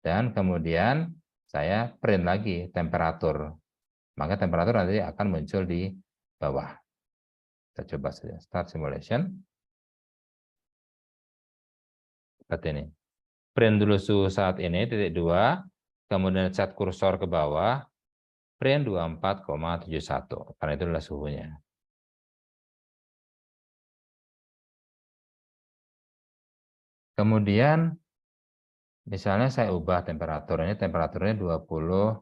Speaker 1: Dan kemudian saya print lagi temperatur. Maka temperatur nanti akan muncul di bawah. Kita coba saja. Start simulation. Seperti ini. Print dulu suhu saat ini, titik 2. Kemudian set kursor ke bawah. Print 24,71. Karena itu adalah suhunya. Kemudian misalnya saya ubah temperaturnya 25.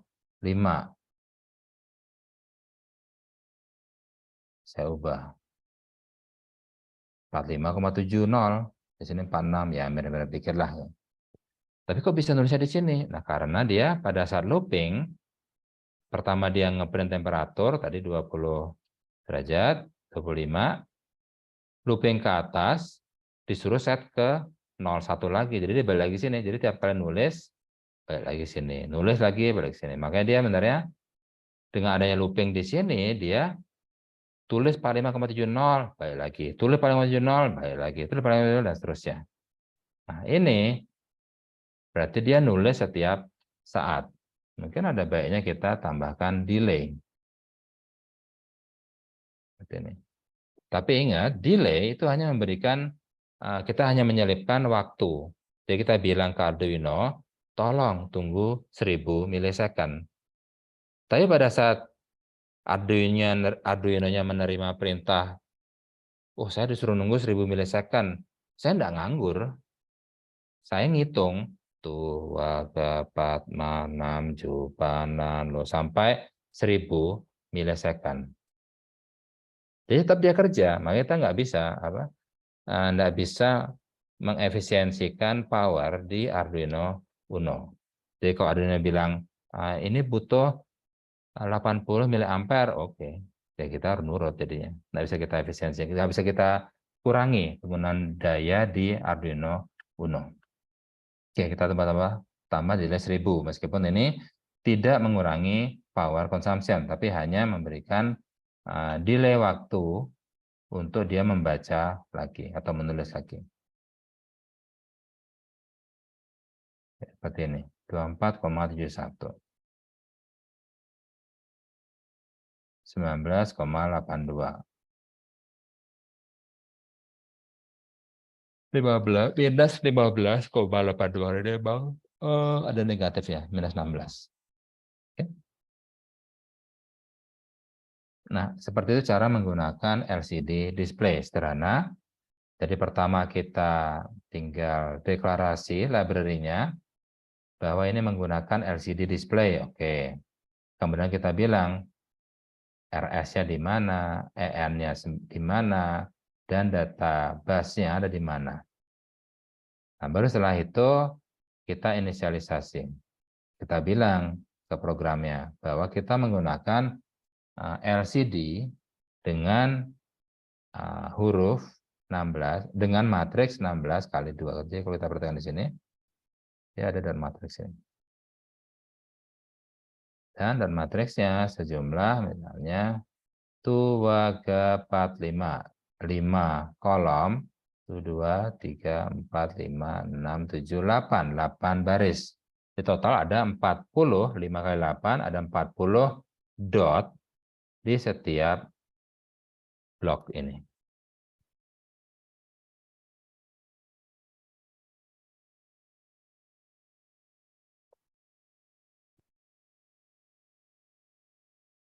Speaker 1: Saya ubah 45,70. Di sini 46, ya mirip-mirip dikit lah. Tapi kok bisa nulisnya di sini? Nah, karena dia pada saat looping, pertama dia ngeprint temperatur, tadi 20 derajat, 25, looping ke atas, disuruh set ke 01 lagi. Jadi dia balik lagi sini. Jadi tiap kali nulis, balik lagi sini. Nulis lagi, balik sini. Makanya dia sebenarnya dengan adanya looping di sini, dia tulis 45,70, balik lagi. Tulis 45,70, balik lagi. Tulis 45,70, dan seterusnya. Nah, ini berarti dia nulis setiap saat. Mungkin ada baiknya kita tambahkan delay. Seperti ini. Tapi ingat, delay itu hanya memberikan, kita hanya menyelipkan waktu. Jadi kita bilang ke Arduino, tolong tunggu 1000 milisecond. Tapi pada saat Arduino-nya menerima perintah, oh saya disuruh nunggu 1000 milisecond, saya tidak nganggur. Saya ngitung, tuh, 4, 6, 7, sampai 1000 milisecond. Jadi tetap dia kerja, makanya kita nggak bisa mengefisiensikan power di Arduino Uno. Jadi kalau Arduino bilang ini butuh 80 miliampere, oke, ya kita harus nurut jadinya. Nggak bisa kita efisiensi, nggak bisa kita kurangi penggunaan daya di Arduino Uno. Oke, kita tambah nilai 1000, meskipun ini tidak mengurangi power consumption, tapi hanya memberikan delay waktu untuk dia membaca lagi atau menulis lagi. Seperti ini, 24,71. 19,82. 15, minus 15,82 ini bang. Ada negatif ya, minus 16. Oke. Nah, seperti itu cara menggunakan LCD display sederhana. Jadi pertama kita tinggal deklarasi library-nya bahwa ini menggunakan LCD display. Oke. Kemudian kita bilang RS-nya di mana, EN-nya di mana, dan data bus-nya ada di mana. Nah, baru setelah itu kita inisialisasi. Kita bilang ke programnya bahwa kita menggunakan LCD dengan huruf 16 dengan matriks 16 kali 2. Jadi kalau kita perhatikan di sini, ya ada dan matriks ini. Dan matriksnya sejumlah misalnya 2, 4, 5. 5 kolom, 2, 3, 4, 5, 6, 7, 8. 8 baris. Di total ada 40, 5 kali 8, ada 40 dot di setiap blok ini.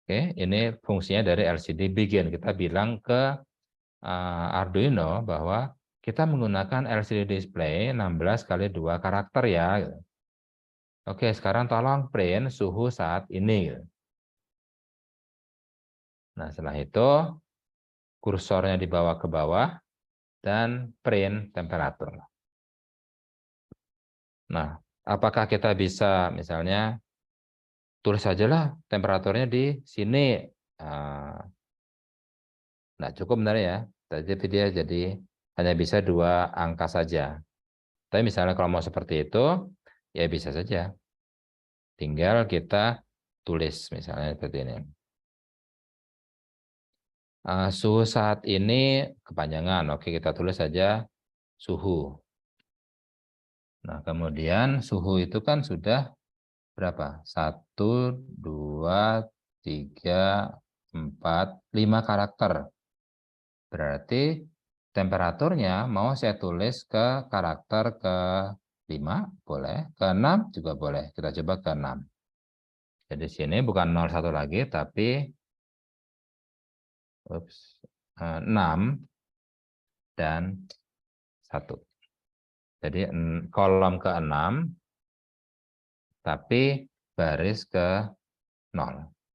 Speaker 1: Oke, ini fungsinya dari LCD begin. Kita bilang ke Arduino bahwa kita menggunakan LCD display 16 kali 2 karakter ya. Oke, sekarang tolong print suhu saat ini. Nah, setelah itu kursornya dibawa ke bawah dan print temperatur. Nah, apakah kita bisa misalnya tulis sajalah temperaturnya di sini? Nah, cukup benar ya. Tapi dia jadi hanya bisa 2 angka saja. Tapi misalnya kalau mau seperti itu, ya bisa saja. Tinggal kita tulis misalnya seperti ini. Suhu saat ini kepanjangan. Oke, kita tulis saja suhu. Nah, kemudian suhu itu kan sudah berapa? 1, 2, 3, 4, 5 karakter. Berarti temperaturnya mau saya tulis ke karakter ke-5, boleh. Ke-6 juga boleh. Kita coba ke-6. Jadi sini bukan 01 lagi, tapi 6 dan 1. Jadi kolom ke-6, tapi baris ke-0.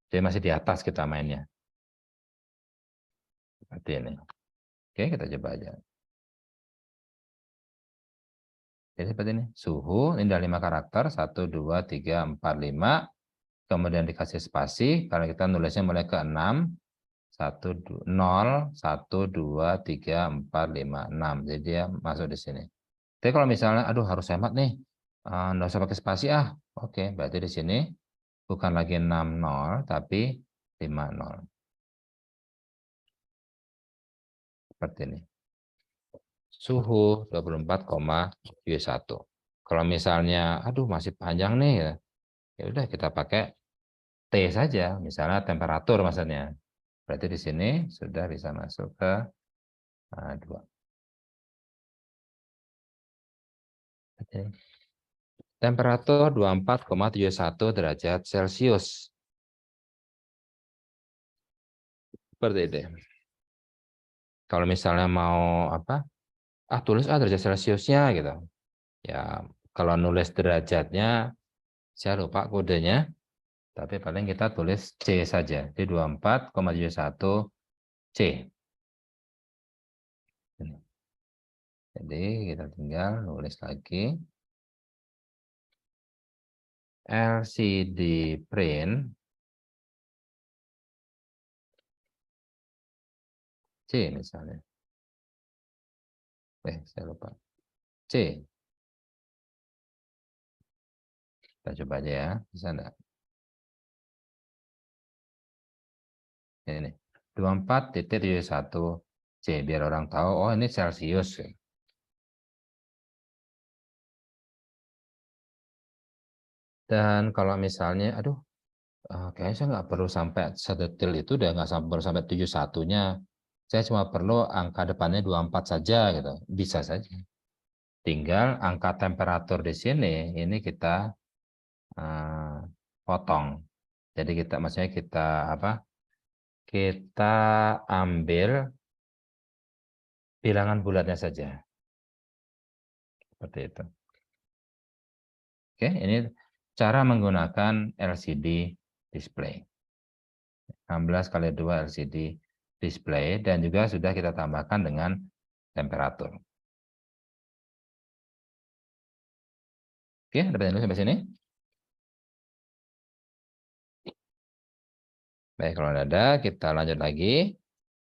Speaker 1: Jadi masih di atas kita mainnya. Seperti ini. Oke, kita coba aja. Jadi seperti ini. Suhu, ini ada 5 karakter. 1, 2, 3, 4, 5. Kemudian dikasih spasi. Kalau kita nulisnya mulai ke-6. 0, 1, 2, 3, 4, 5, 6. Jadi dia masuk di sini. Tapi kalau misalnya, aduh harus hemat nih. Nggak usah pakai spasi ah. Oke, berarti di sini bukan lagi 60, tapi 50. Seperti ini. Suhu 24,1. Kalau misalnya, aduh masih panjang nih ya. Ya udah kita pakai T saja, misalnya temperatur maksudnya. Berarti di sini sudah bisa masuk ke 2. Oke. Temperatur 24,71 derajat Celcius. Seperti itu. Kalau misalnya mau apa? Tulis derajat Celciusnya gitu. Ya, kalau nulis derajatnya saya lupa kodenya, tapi paling kita tulis C saja. Di 24,71 C. Jadi kita tinggal nulis lagi. LCD print C misalnya. Saya lupa. C. Kita coba aja ya. Bisa enggak? Ini 24,71 C. Biar orang tahu, oh ini Celcius. Dan kalau misalnya, aduh, kayaknya saya nggak perlu sampai sedetil itu, udah nggak perlu sampai 71-nya. Saya cuma perlu angka depannya 24 saja, gitu. Bisa saja. Tinggal angka temperatur di sini, ini kita potong. Jadi kita, maksudnya kita apa? Kita ambil bilangan bulatnya saja. Seperti itu. Oke, ini cara menggunakan LCD display. 16x2 LCD display dan juga sudah kita tambahkan dengan temperatur. Oke, ada pertanyaan sampai sini? Baik, kalau ada, kita lanjut lagi.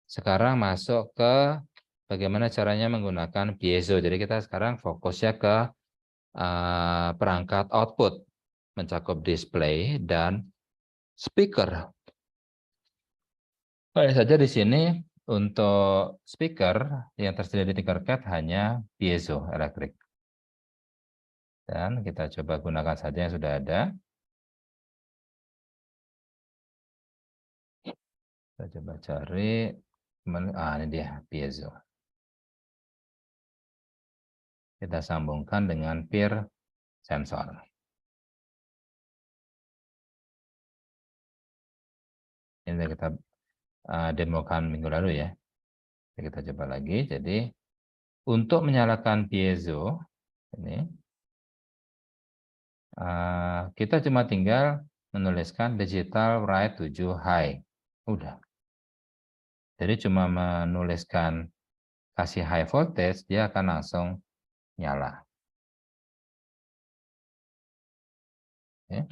Speaker 1: Sekarang masuk ke bagaimana caranya menggunakan piezo. Jadi kita sekarang fokusnya ke perangkat output, mencakup display dan speaker. Boleh saja di sini untuk speaker yang tersedia di Tinkercad hanya piezo elektrik. Dan kita coba gunakan saja yang sudah ada. Kita coba cari, ini dia piezo. Kita sambungkan dengan peer sensor. Ini kita demokan minggu lalu ya. Kita coba lagi. Jadi untuk menyalakan piezo ini kita cuma tinggal menuliskan digital write 7 high. Udah. Jadi cuma menuliskan kasih high voltage, dia akan langsung nyala. Ya.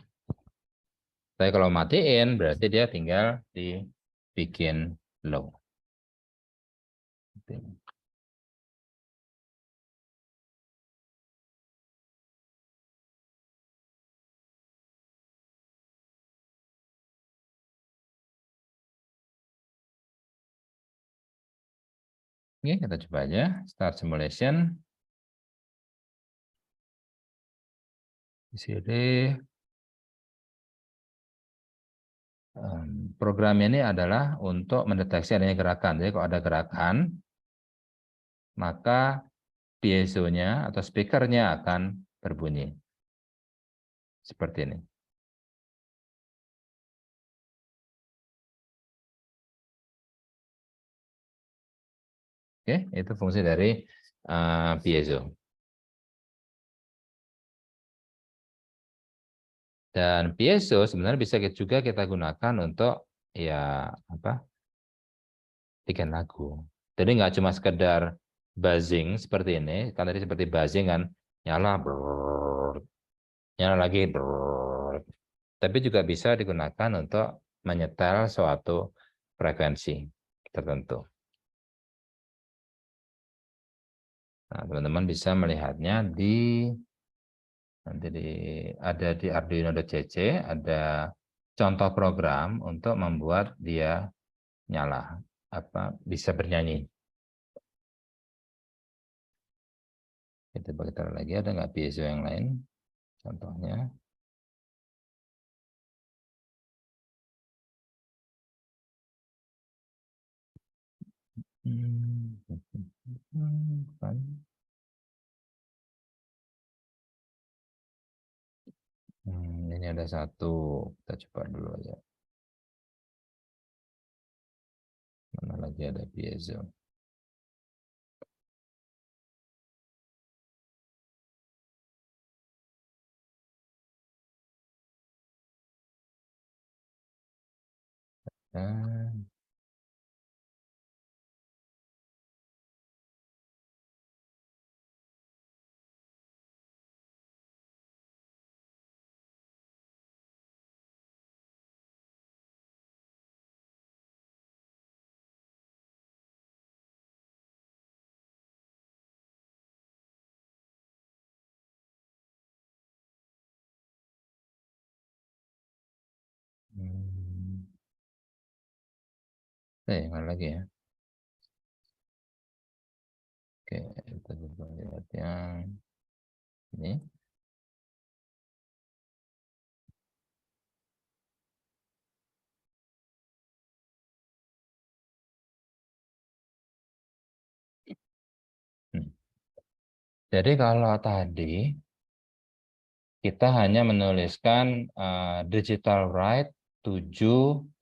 Speaker 1: Tapi kalau matiin, berarti dia tinggal dibikin low. Oke, kita coba aja start simulation. Di sini program ini adalah untuk mendeteksi adanya gerakan. Jadi kalau ada gerakan, maka piezonya atau speakernya akan berbunyi. Seperti ini. Oke, itu fungsi dari piezo. Dan piezo sebenarnya bisa juga kita gunakan untuk ya apa? Bikin lagu. Jadi nggak cuma sekedar buzzing seperti ini, kan tadi seperti buzzing kan nyala, brrr, nyala lagi, brrr. Tapi juga bisa digunakan untuk menyetel suatu frekuensi tertentu. Nah, teman-teman bisa melihatnya nanti ada di arduino.cc, ada contoh program untuk membuat dia nyala, bisa bernyanyi. Kita taruh lagi, ada nggak piezo yang lain? Contohnya. Ini ada satu, kita coba dulu aja. Mana lagi ada piezo? Dan mana lagi ya? Oke, kita coba lihat yang ini. Jadi kalau tadi kita hanya menuliskan digital write 7,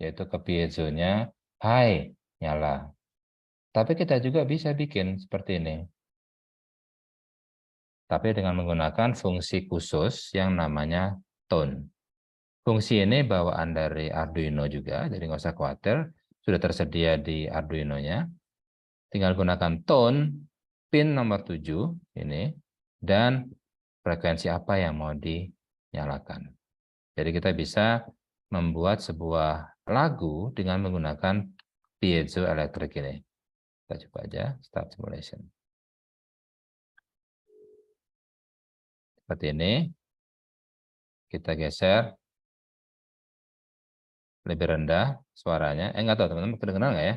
Speaker 1: yaitu ke piezonya, high, nyala. Tapi kita juga bisa bikin seperti ini. Tapi dengan menggunakan fungsi khusus yang namanya tone. Fungsi ini bawaan dari Arduino juga, jadi nggak usah khawatir. Sudah tersedia di Arduino-nya. Tinggal gunakan tone, pin nomor 7, ini, dan frekuensi apa yang mau dinyalakan. Jadi kita bisa membuat sebuah lagu dengan menggunakan piezoelectric ini. Kita coba aja, start simulation. Seperti ini. Kita geser lebih rendah suaranya. Nggak tahu teman-teman kedengeran nggak ya?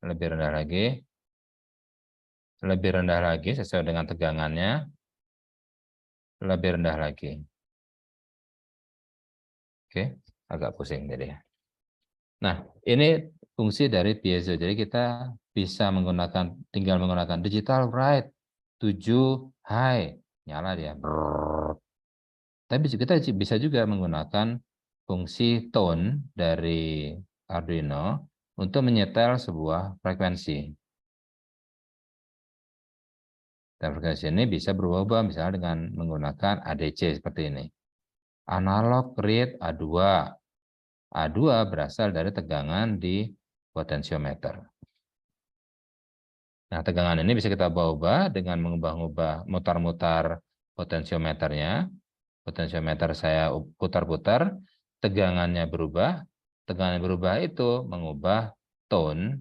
Speaker 1: Lebih rendah lagi. Lebih rendah lagi sesuai dengan tegangannya. Lebih rendah lagi. Oke, agak pusing jadi. Nah, ini fungsi dari piezo. Jadi kita bisa tinggal menggunakan digital write 7 high, nyala dia. Brrr. Tapi kita bisa juga menggunakan fungsi tone dari Arduino untuk menyetel sebuah frekuensi. Dan frekuensi ini bisa berubah misalnya dengan menggunakan ADC seperti ini. Analog read A2. A2 berasal dari tegangan di potensiometer. Nah, tegangan ini bisa kita ubah dengan mengubah-ubah, mutar-mutar potensiometernya. Potensiometer saya putar-putar, tegangannya berubah. Tegangan yang berubah itu mengubah tone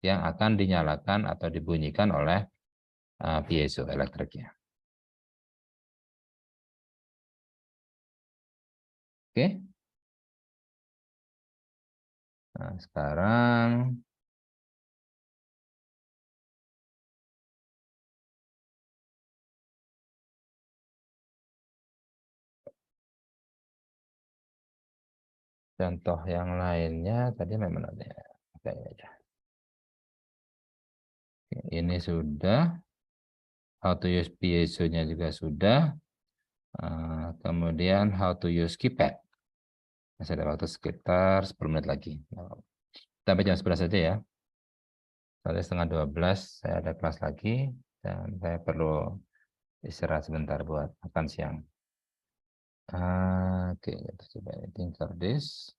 Speaker 1: yang akan dinyalakan atau dibunyikan oleh piezoelektriknya. Oke. Nah, sekarang Contoh yang lainnya tadi memang ada. Oke, aja. Ini sudah. How to use piezo-nya juga sudah. Kemudian how to use keypad. Masih ada waktu sekitar 10 menit lagi. Sampai jam 11 saja ya. Soalnya setengah 12 saya ada kelas lagi. Dan saya perlu istirahat sebentar buat makan siang. Oke, kita coba tinggal this.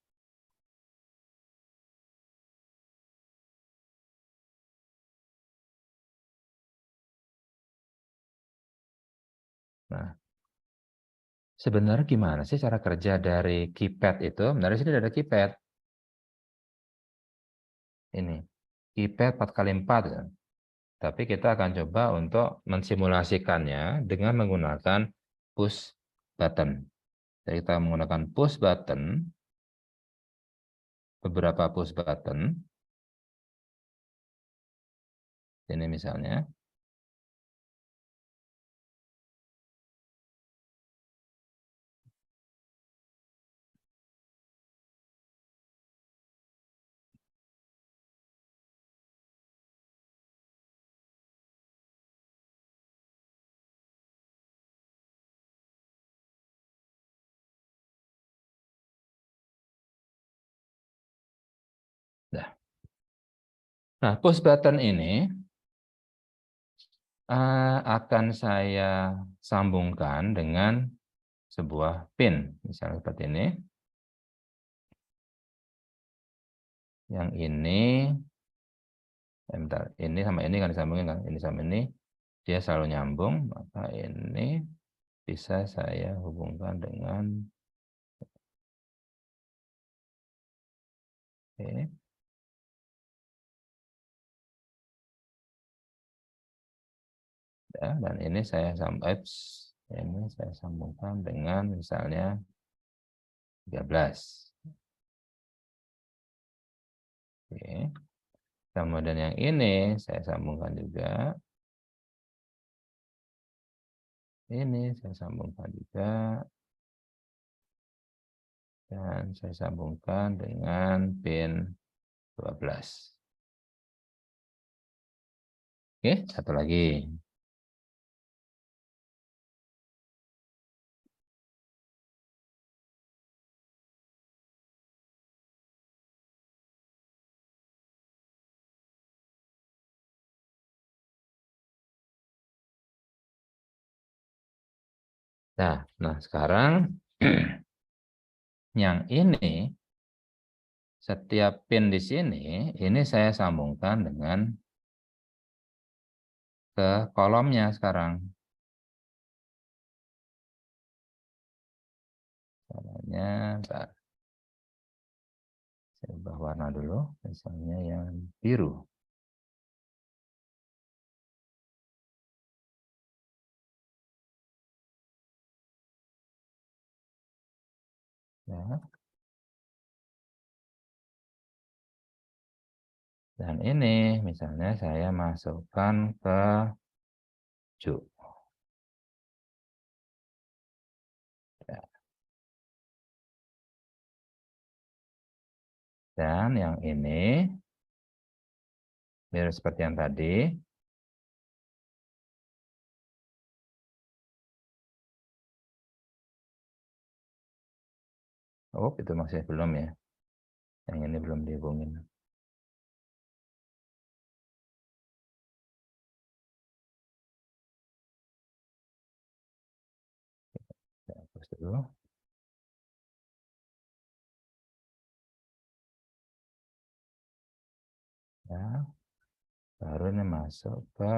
Speaker 1: Nah, sebenarnya gimana sih cara kerja dari keypad itu? Dari sini ada keypad. Ini, keypad 4x4. Ya. Tapi kita akan coba untuk mensimulasikannya dengan menggunakan push button. Jadi kita menggunakan push button, beberapa push button. Ini misalnya. Nah, push button ini akan saya sambungkan dengan sebuah pin, misalnya seperti ini. Yang ini, bentar, ini sama ini kan disambungin kan, ini sama ini dia selalu nyambung, maka ini bisa saya hubungkan dengan oke. Ya, dan ini saya sambungkan dengan misalnya 13. Oke. Kemudian yang ini saya sambungkan juga. Ini saya sambungkan juga. Dan saya sambungkan dengan pin 12. Oke, satu lagi. Nah sekarang yang ini setiap pin di sini ini saya sambungkan dengan ke kolomnya sekarang. Caranya, bentar. Saya ubah warna dulu, misalnya yang biru. Ya. Dan ini misalnya saya masukkan ke hijau. Ya. Dan yang ini mirip seperti yang tadi. Oh, itu masih belum ya. Yang ini belum dihubungin. Saya hapus dulu. Ya. Baru ini masuk ke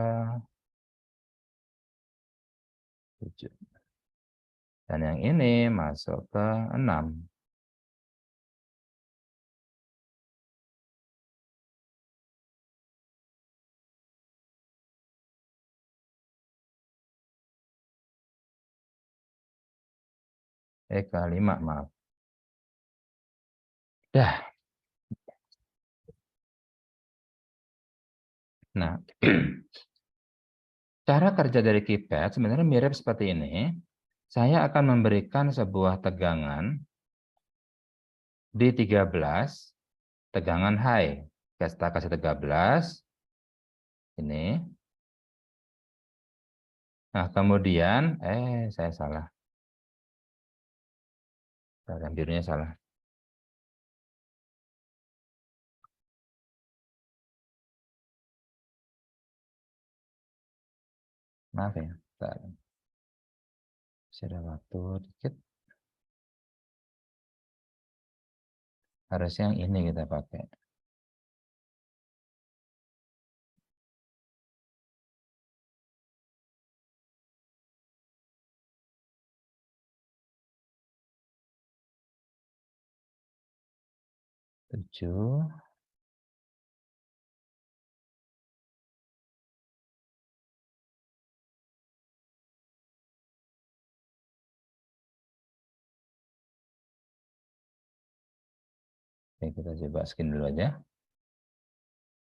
Speaker 1: 7. Dan yang ini masuk ke 6. Ke 5, maaf. Dah. Nah, cara kerja dari keypad sebenarnya mirip seperti ini. Saya akan memberikan sebuah tegangan di 13 tegangan high. Kita kasih 13 ini. Nah, kemudian saya salah. Yang birunya salah. Maaf ya. Masih ada waktu dikit. Harusnya yang ini kita pakai. Tujuh. Oke, kita coba skin dulu aja.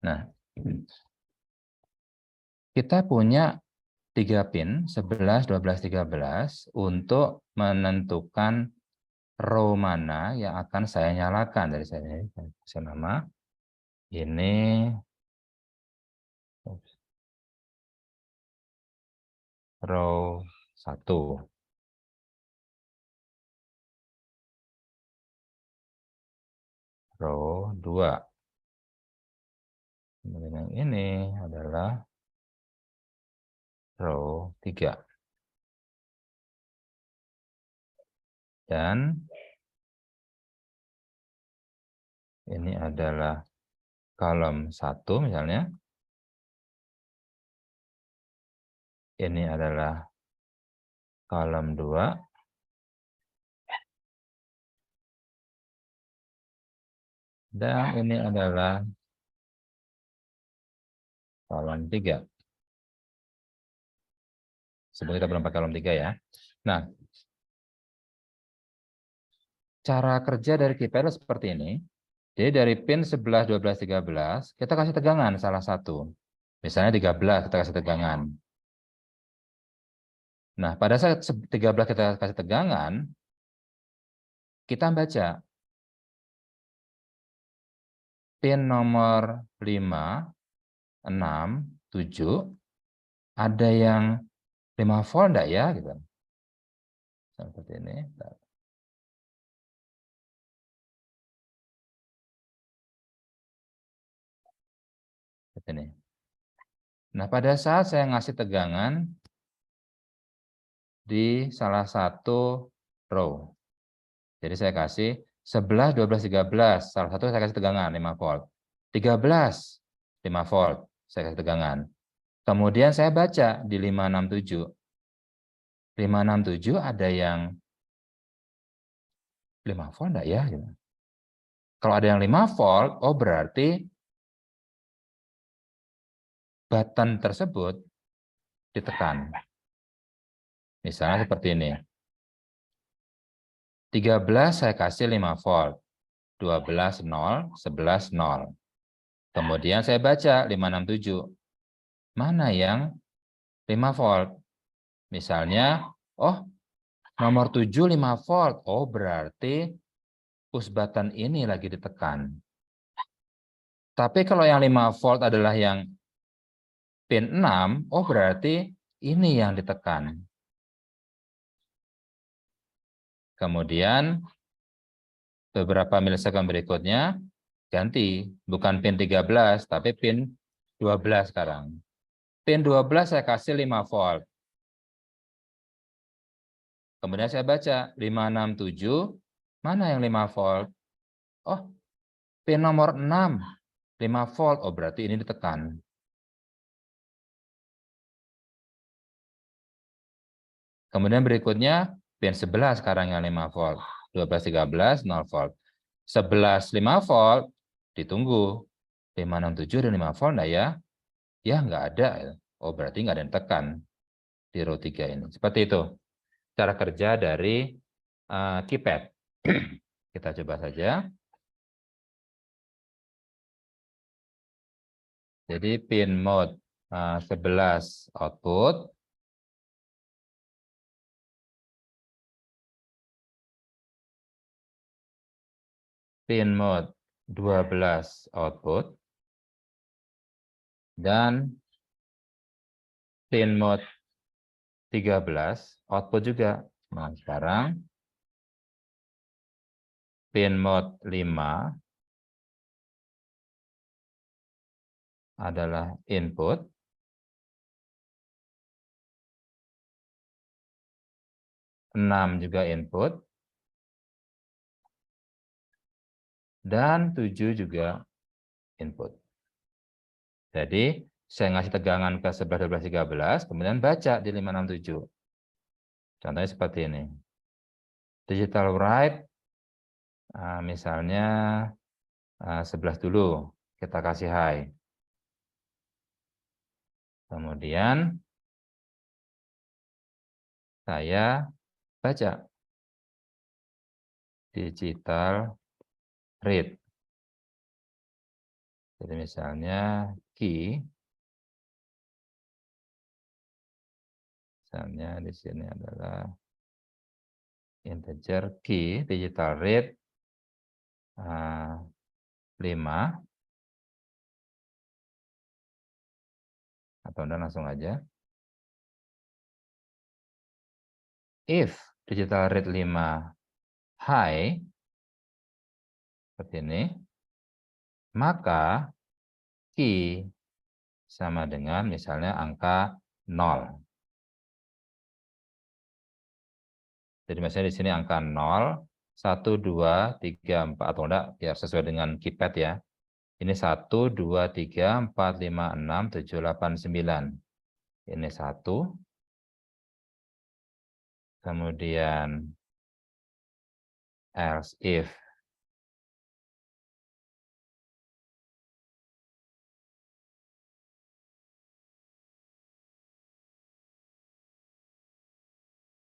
Speaker 1: Nah, kita punya 3 pin, 11, 12, 13, untuk menentukan row mana yang akan saya nyalakan. Dari saya kasih nama. Ini row 1. Row 2. Kemudian yang ini adalah row 3. Dan ini adalah kolom 1 misalnya. Ini adalah kolom 2. Dan ini adalah kolom 3. Sebelum kita belum pakai kolom 3 ya. Nah, cara kerja dari keypad seperti ini. Jadi dari pin 11, 12, 13, kita kasih tegangan salah satu. Misalnya 13, kita kasih tegangan. Nah, pada saat 13 kita kasih tegangan, kita baca pin nomor 5, 6, 7, ada yang 5 volt enggak ya? Gitu. Seperti ini. Seperti ini. Nah, pada saat saya ngasih tegangan di salah satu row. Jadi saya kasih 11, 12, 13. Salah satu saya kasih tegangan 5 volt. 13, 5 volt. Saya kasih tegangan. Kemudian saya baca di 567. 567 ada yang 5 volt enggak ya? Kalau ada yang 5 volt, oh berarti button tersebut ditekan. Misalnya seperti ini. 13 saya kasih 5 volt. 12 0, 11 0. Kemudian saya baca 567. Mana yang 5 volt? Misalnya, oh nomor 7 5 volt. Oh berarti push button ini lagi ditekan. Tapi kalau yang 5 volt adalah yang pin 6, oh berarti ini yang ditekan. Kemudian beberapa milisekund berikutnya ganti, bukan pin 13 tapi pin 12 sekarang. Pin 12 saya kasih 5 volt. Kemudian saya baca 567, mana yang 5 volt? Oh, pin nomor 6, 5 volt. Oh, berarti ini ditekan. Kemudian berikutnya pin 11 sekarang yang 5 volt. 12, 13, 0 volt. 11, 5 volt, ditunggu. 567 dan 5 volt enggak ya? Ya, enggak ada. Oh, berarti enggak ada yang tekan di row 3 ini. Seperti itu. Cara kerja dari keypad. Kita coba saja. Jadi pin mode 11 output. pin mode 12 output, dan pin mode 13 output juga. Nah, sekarang pin mode 5 adalah input, 6 juga input, dan 7 juga input. Jadi, saya ngasih tegangan ke 11, 12, 13, kemudian baca di 567. Contohnya seperti ini. Digital write, misalnya 11 dulu, kita kasih high. Kemudian, saya baca digital read. Jadi misalnya key, misalnya di sini adalah integer key, digital read 5, atau Anda langsung aja. If digital read 5 high, seperti ini, maka key sama dengan misalnya angka 0. Jadi misalnya di sini angka 0, 1, 2, 3, 4, atau enggak, biar sesuai dengan keypad ya. Ini 1, 2, 3, 4, 5, 6, 7, 8, 9. Ini 1. Kemudian else if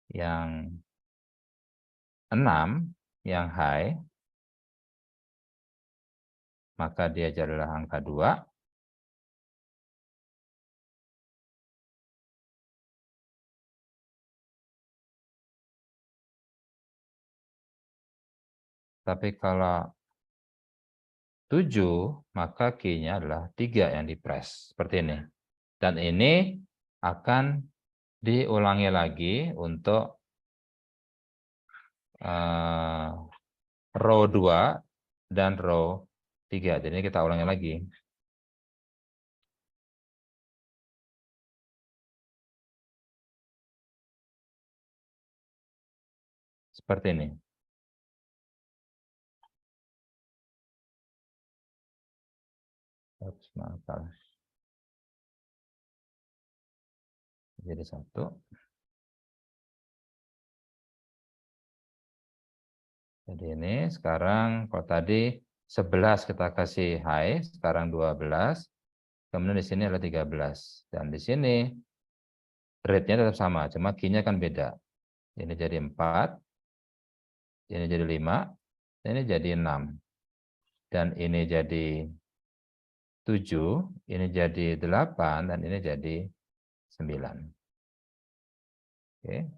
Speaker 1: yang 6, yang high, maka dia adalah angka 2. Tapi kalau 7, maka key-nya adalah 3 yang di-press. Seperti ini. Dan ini akan diulangi lagi untuk row 2 dan row 3. Jadi kita ulangi lagi. Seperti ini. Oops, maaf, salah. Jadi 1. Jadi ini sekarang kalau tadi 11 kita kasih high, sekarang 12. Kemudian di sini adalah 13. Dan di sini rate-nya tetap sama, cuma key-nya kan beda. Ini jadi 4, ini jadi 5, ini jadi 6. Dan ini jadi 7, ini jadi 8, dan ini jadi 9. Oke.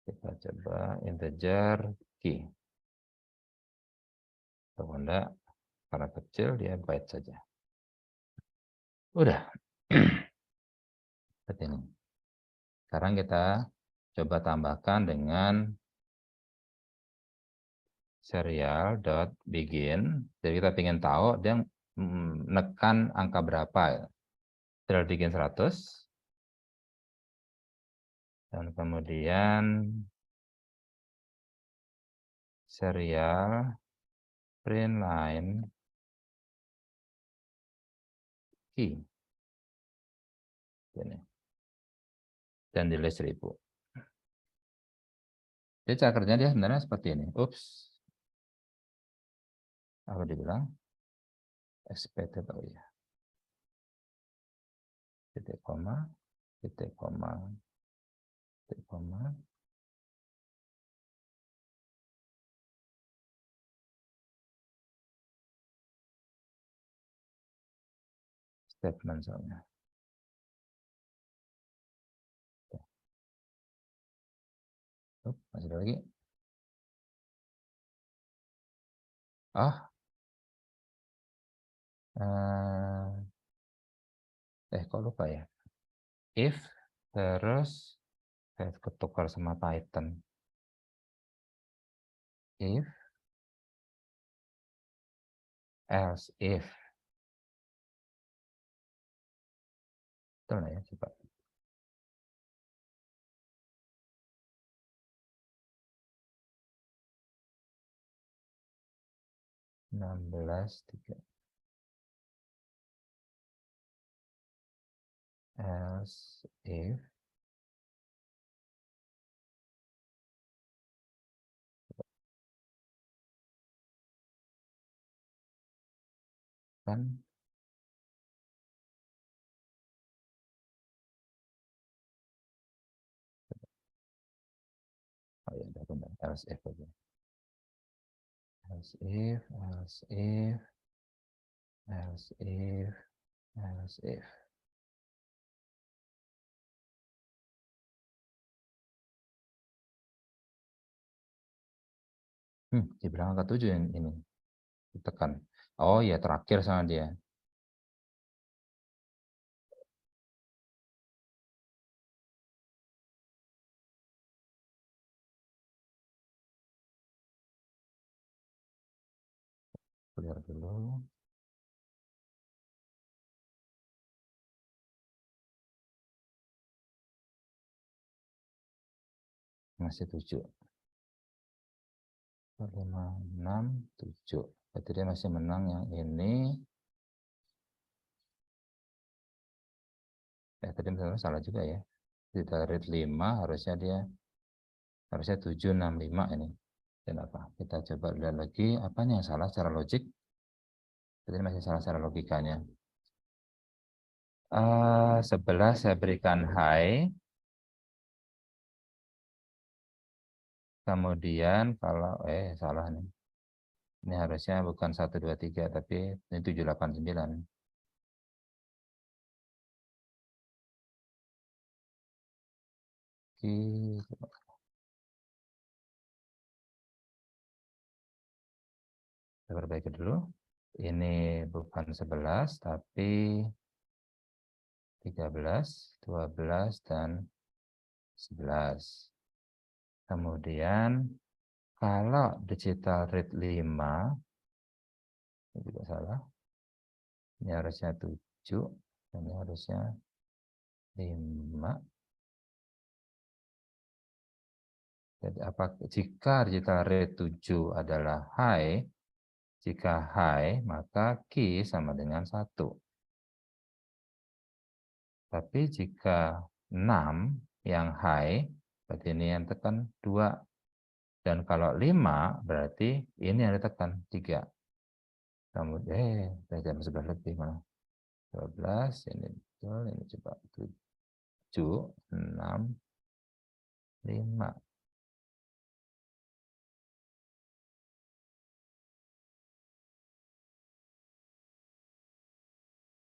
Speaker 1: Kita coba integer key. Kalau enggak, karena kecil dia byte saja. Udah. Seperti ini. Sekarang kita coba tambahkan dengan serial.begin. Jadi kita ingin tahu dia menekan angka berapa. Serial begin 100. Dan kemudian serial print line key. Ini. Dan delay 1000. Jadi cara kerjanya dia sebenarnya seperti ini. Ups. Apa dibilang? Expected, oh ya. Titik koma, titik koma, titik koma. Statement soalnya. Masih ada lagi. Oh, kok lupa ya? If, terus saya ketukar sama Python. If, else if. Betul nggak ya? Coba. 16, 3. Else if. Kan, oh ya udah benar. Else if aja. Else if, else if, else if, else if. Di belakang angka 7 yang ini. Ditekan. Oh ya, terakhir sama dia. Clear dulu. Masih 7. 5, 6, 7. Berarti dia masih menang yang ini. Tadi misalnya salah juga ya. Kita read 5, harusnya 7, 6, 5 ini. Kenapa? Kita coba lihat lagi apanya yang salah secara logik. Jadi masih salah secara logikanya. 11 saya berikan high. Kemudian kalau salah nih. Ini harusnya bukan 1, 2, 3 tapi ini 7, 8, 9. Kita perbaiki dulu. Ini bukan 11 tapi 13, 12 dan 11. Kemudian kalau digital rate 5, ini juga salah. Ini harusnya 7, dan ini harusnya 5. Jadi jika digital rate 7 adalah high, jika high maka key sama dengan 1. Tapi jika 6 yang high, berarti ini yang tekan 2. Dan kalau 5 berarti ini yang ditekan 3. Kemudian jam 11 lebih malah. 12, ini betul, ini coba 7, 6, 5.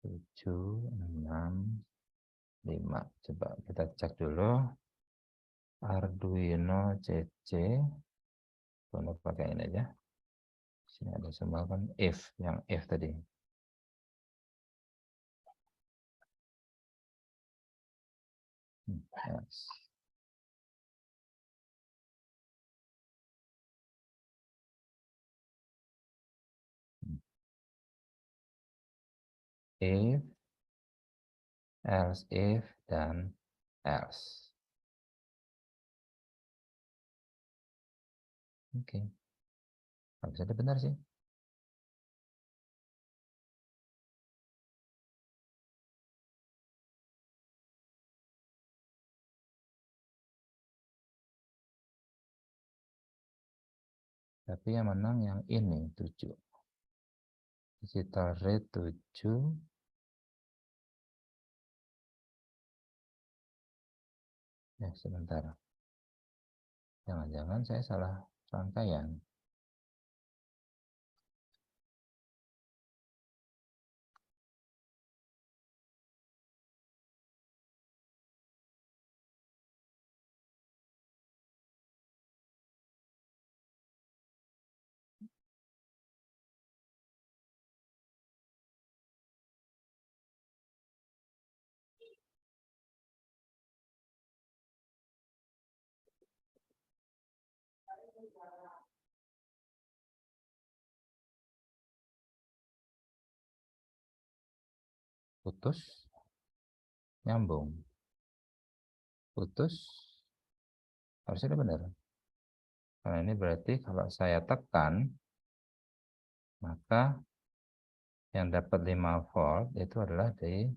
Speaker 1: 7, 6, 5. Coba kita cek dulu. Arduino CC. Kita pakai ini aja. Sini ada semua kan if, yang if tadi. Yes. If, else if, dan else. Oke. Habis itu benar sih. Tapi yang menang yang ini 7. Digital rate 7. Ya, sebentar. Jangan-jangan saya salah rangkaian. putus, nyambung, putus, harusnya udah benar. Karena ini berarti kalau saya tekan, maka yang dapat 5 volt itu adalah di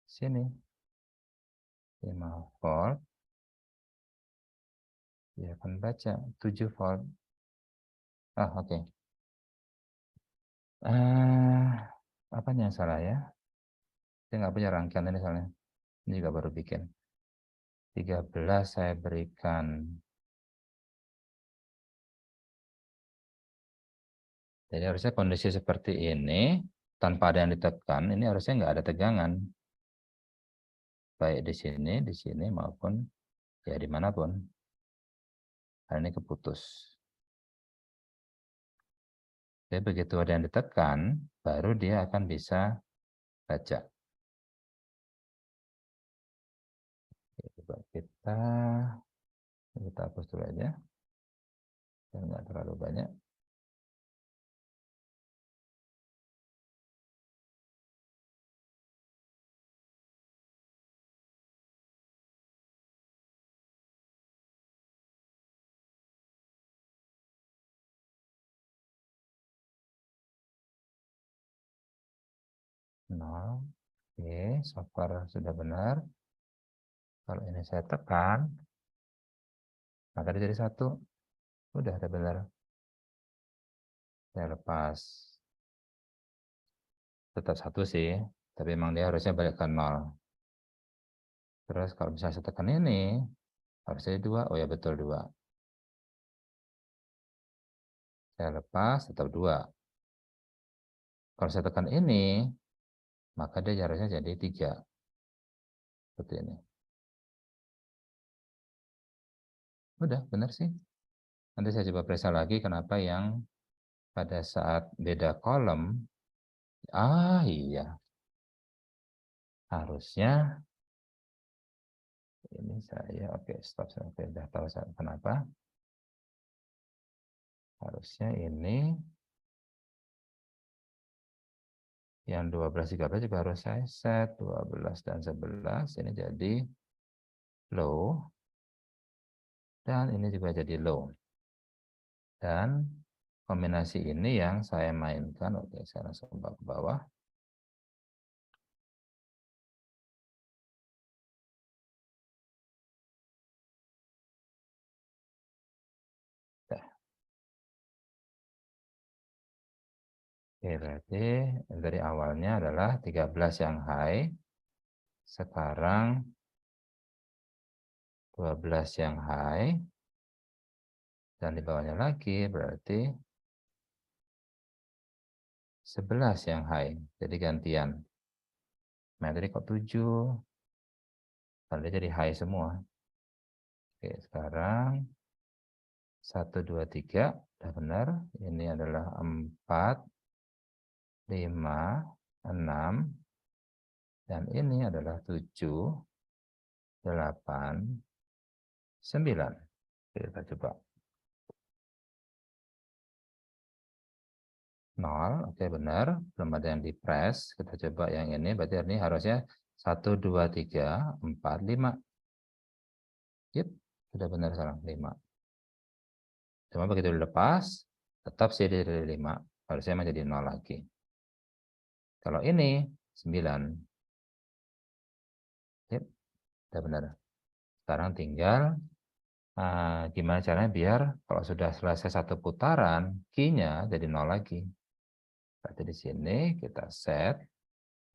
Speaker 1: sini. 5 volt, dia akan baca 7 volt. Oke. Apanya yang salah ya? Saya nggak punya rangkaian ini soalnya. Ini juga baru bikin. 13 saya berikan. Jadi harusnya kondisi seperti ini, tanpa ada yang ditekan, ini harusnya nggak ada tegangan. Baik di sini, maupun ya dimanapun. Karena ini keputus. Jadi begitu ada yang ditekan, baru dia akan bisa baca. Coba kita hapus dulu aja. Dan nggak terlalu banyak. Nol. Oke, so far sudah benar. Kalau ini saya tekan, maka dia jadi 1. Udah ada benar. Saya lepas. Tetap 1 sih, tapi memang dia harusnya balik ke 0. Terus kalau misalnya saya tekan ini, harusnya 2. Oh ya betul 2. Saya lepas, tetap 2. Kalau saya tekan ini, maka dia harusnya jadi 3. Seperti ini. Udah, benar sih. Nanti saya coba periksa lagi kenapa yang pada saat beda kolom. Iya. Harusnya ini saya, oke, stop. Saya udah tahu kenapa. Harusnya ini yang 12, 13 juga harus saya set. 12 dan 11 ini jadi low. Dan ini juga jadi low. Dan kombinasi ini yang saya mainkan. Oke, saya langsung ke bawah. Nah. Oke, berarti dari awalnya adalah 13 yang high. Sekarang 12 yang high. Dan di bawahnya lagi berarti 11 yang high. Jadi gantian. Nah, tadi kok 7. Tadi jadi high semua. Oke, sekarang 1, 2, 3. Udah benar. Ini adalah 4, 5, 6. Dan ini adalah 7, 8, 9. Kita coba. 0, oke benar. Belum ada yang di press. Kita coba yang ini. Berarti ini harusnya 1, 2, 3, 4, 5. Yep, sudah benar sekarang 5. Cuma begitu dilepas, tetap sih dari 5. Harusnya menjadi 0 lagi. Kalau ini 9. Yep, sudah benar. Sekarang tinggal gimana caranya biar kalau sudah selesai 1 putaran, key-nya jadi 0 lagi. Berarti di sini kita set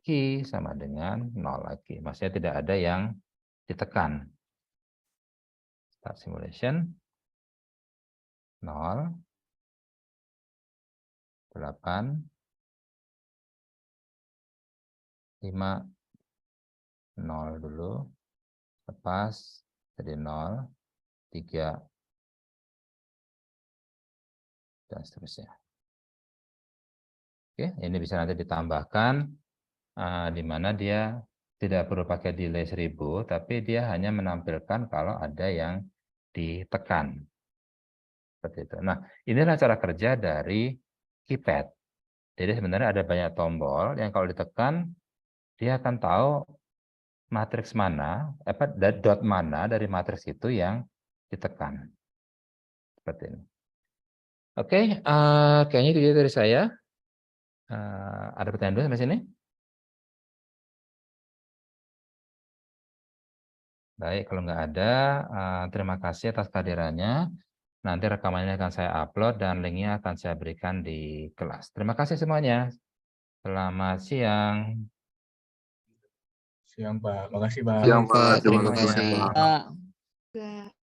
Speaker 1: key sama dengan 0 lagi. Maksudnya tidak ada yang ditekan. Start simulation. 0, 8, 5, 0 dulu. Lepas jadi 0, 3, dan seterusnya. Oke, ini bisa nanti ditambahkan di mana dia tidak perlu pakai delay 1000, tapi dia hanya menampilkan kalau ada yang ditekan. Seperti itu. Nah, inilah cara kerja dari keypad. Jadi sebenarnya ada banyak tombol yang kalau ditekan, dia akan tahu matriks mana, dot mana dari matriks itu yang ditekan. Seperti ini. Oke, kayaknya itu aja dari saya. Ada pertanyaan dulu sampai sini? Baik, kalau nggak ada, terima kasih atas kehadirannya. Nanti rekamannya akan saya upload dan linknya akan saya berikan di kelas. Terima kasih semuanya. Selamat siang.
Speaker 2: Siang Pak, makasih Pak.
Speaker 3: Siang Pak, terima
Speaker 1: Terima kasih
Speaker 3: kasih
Speaker 1: semuanya.
Speaker 3: Pak.
Speaker 4: Pak.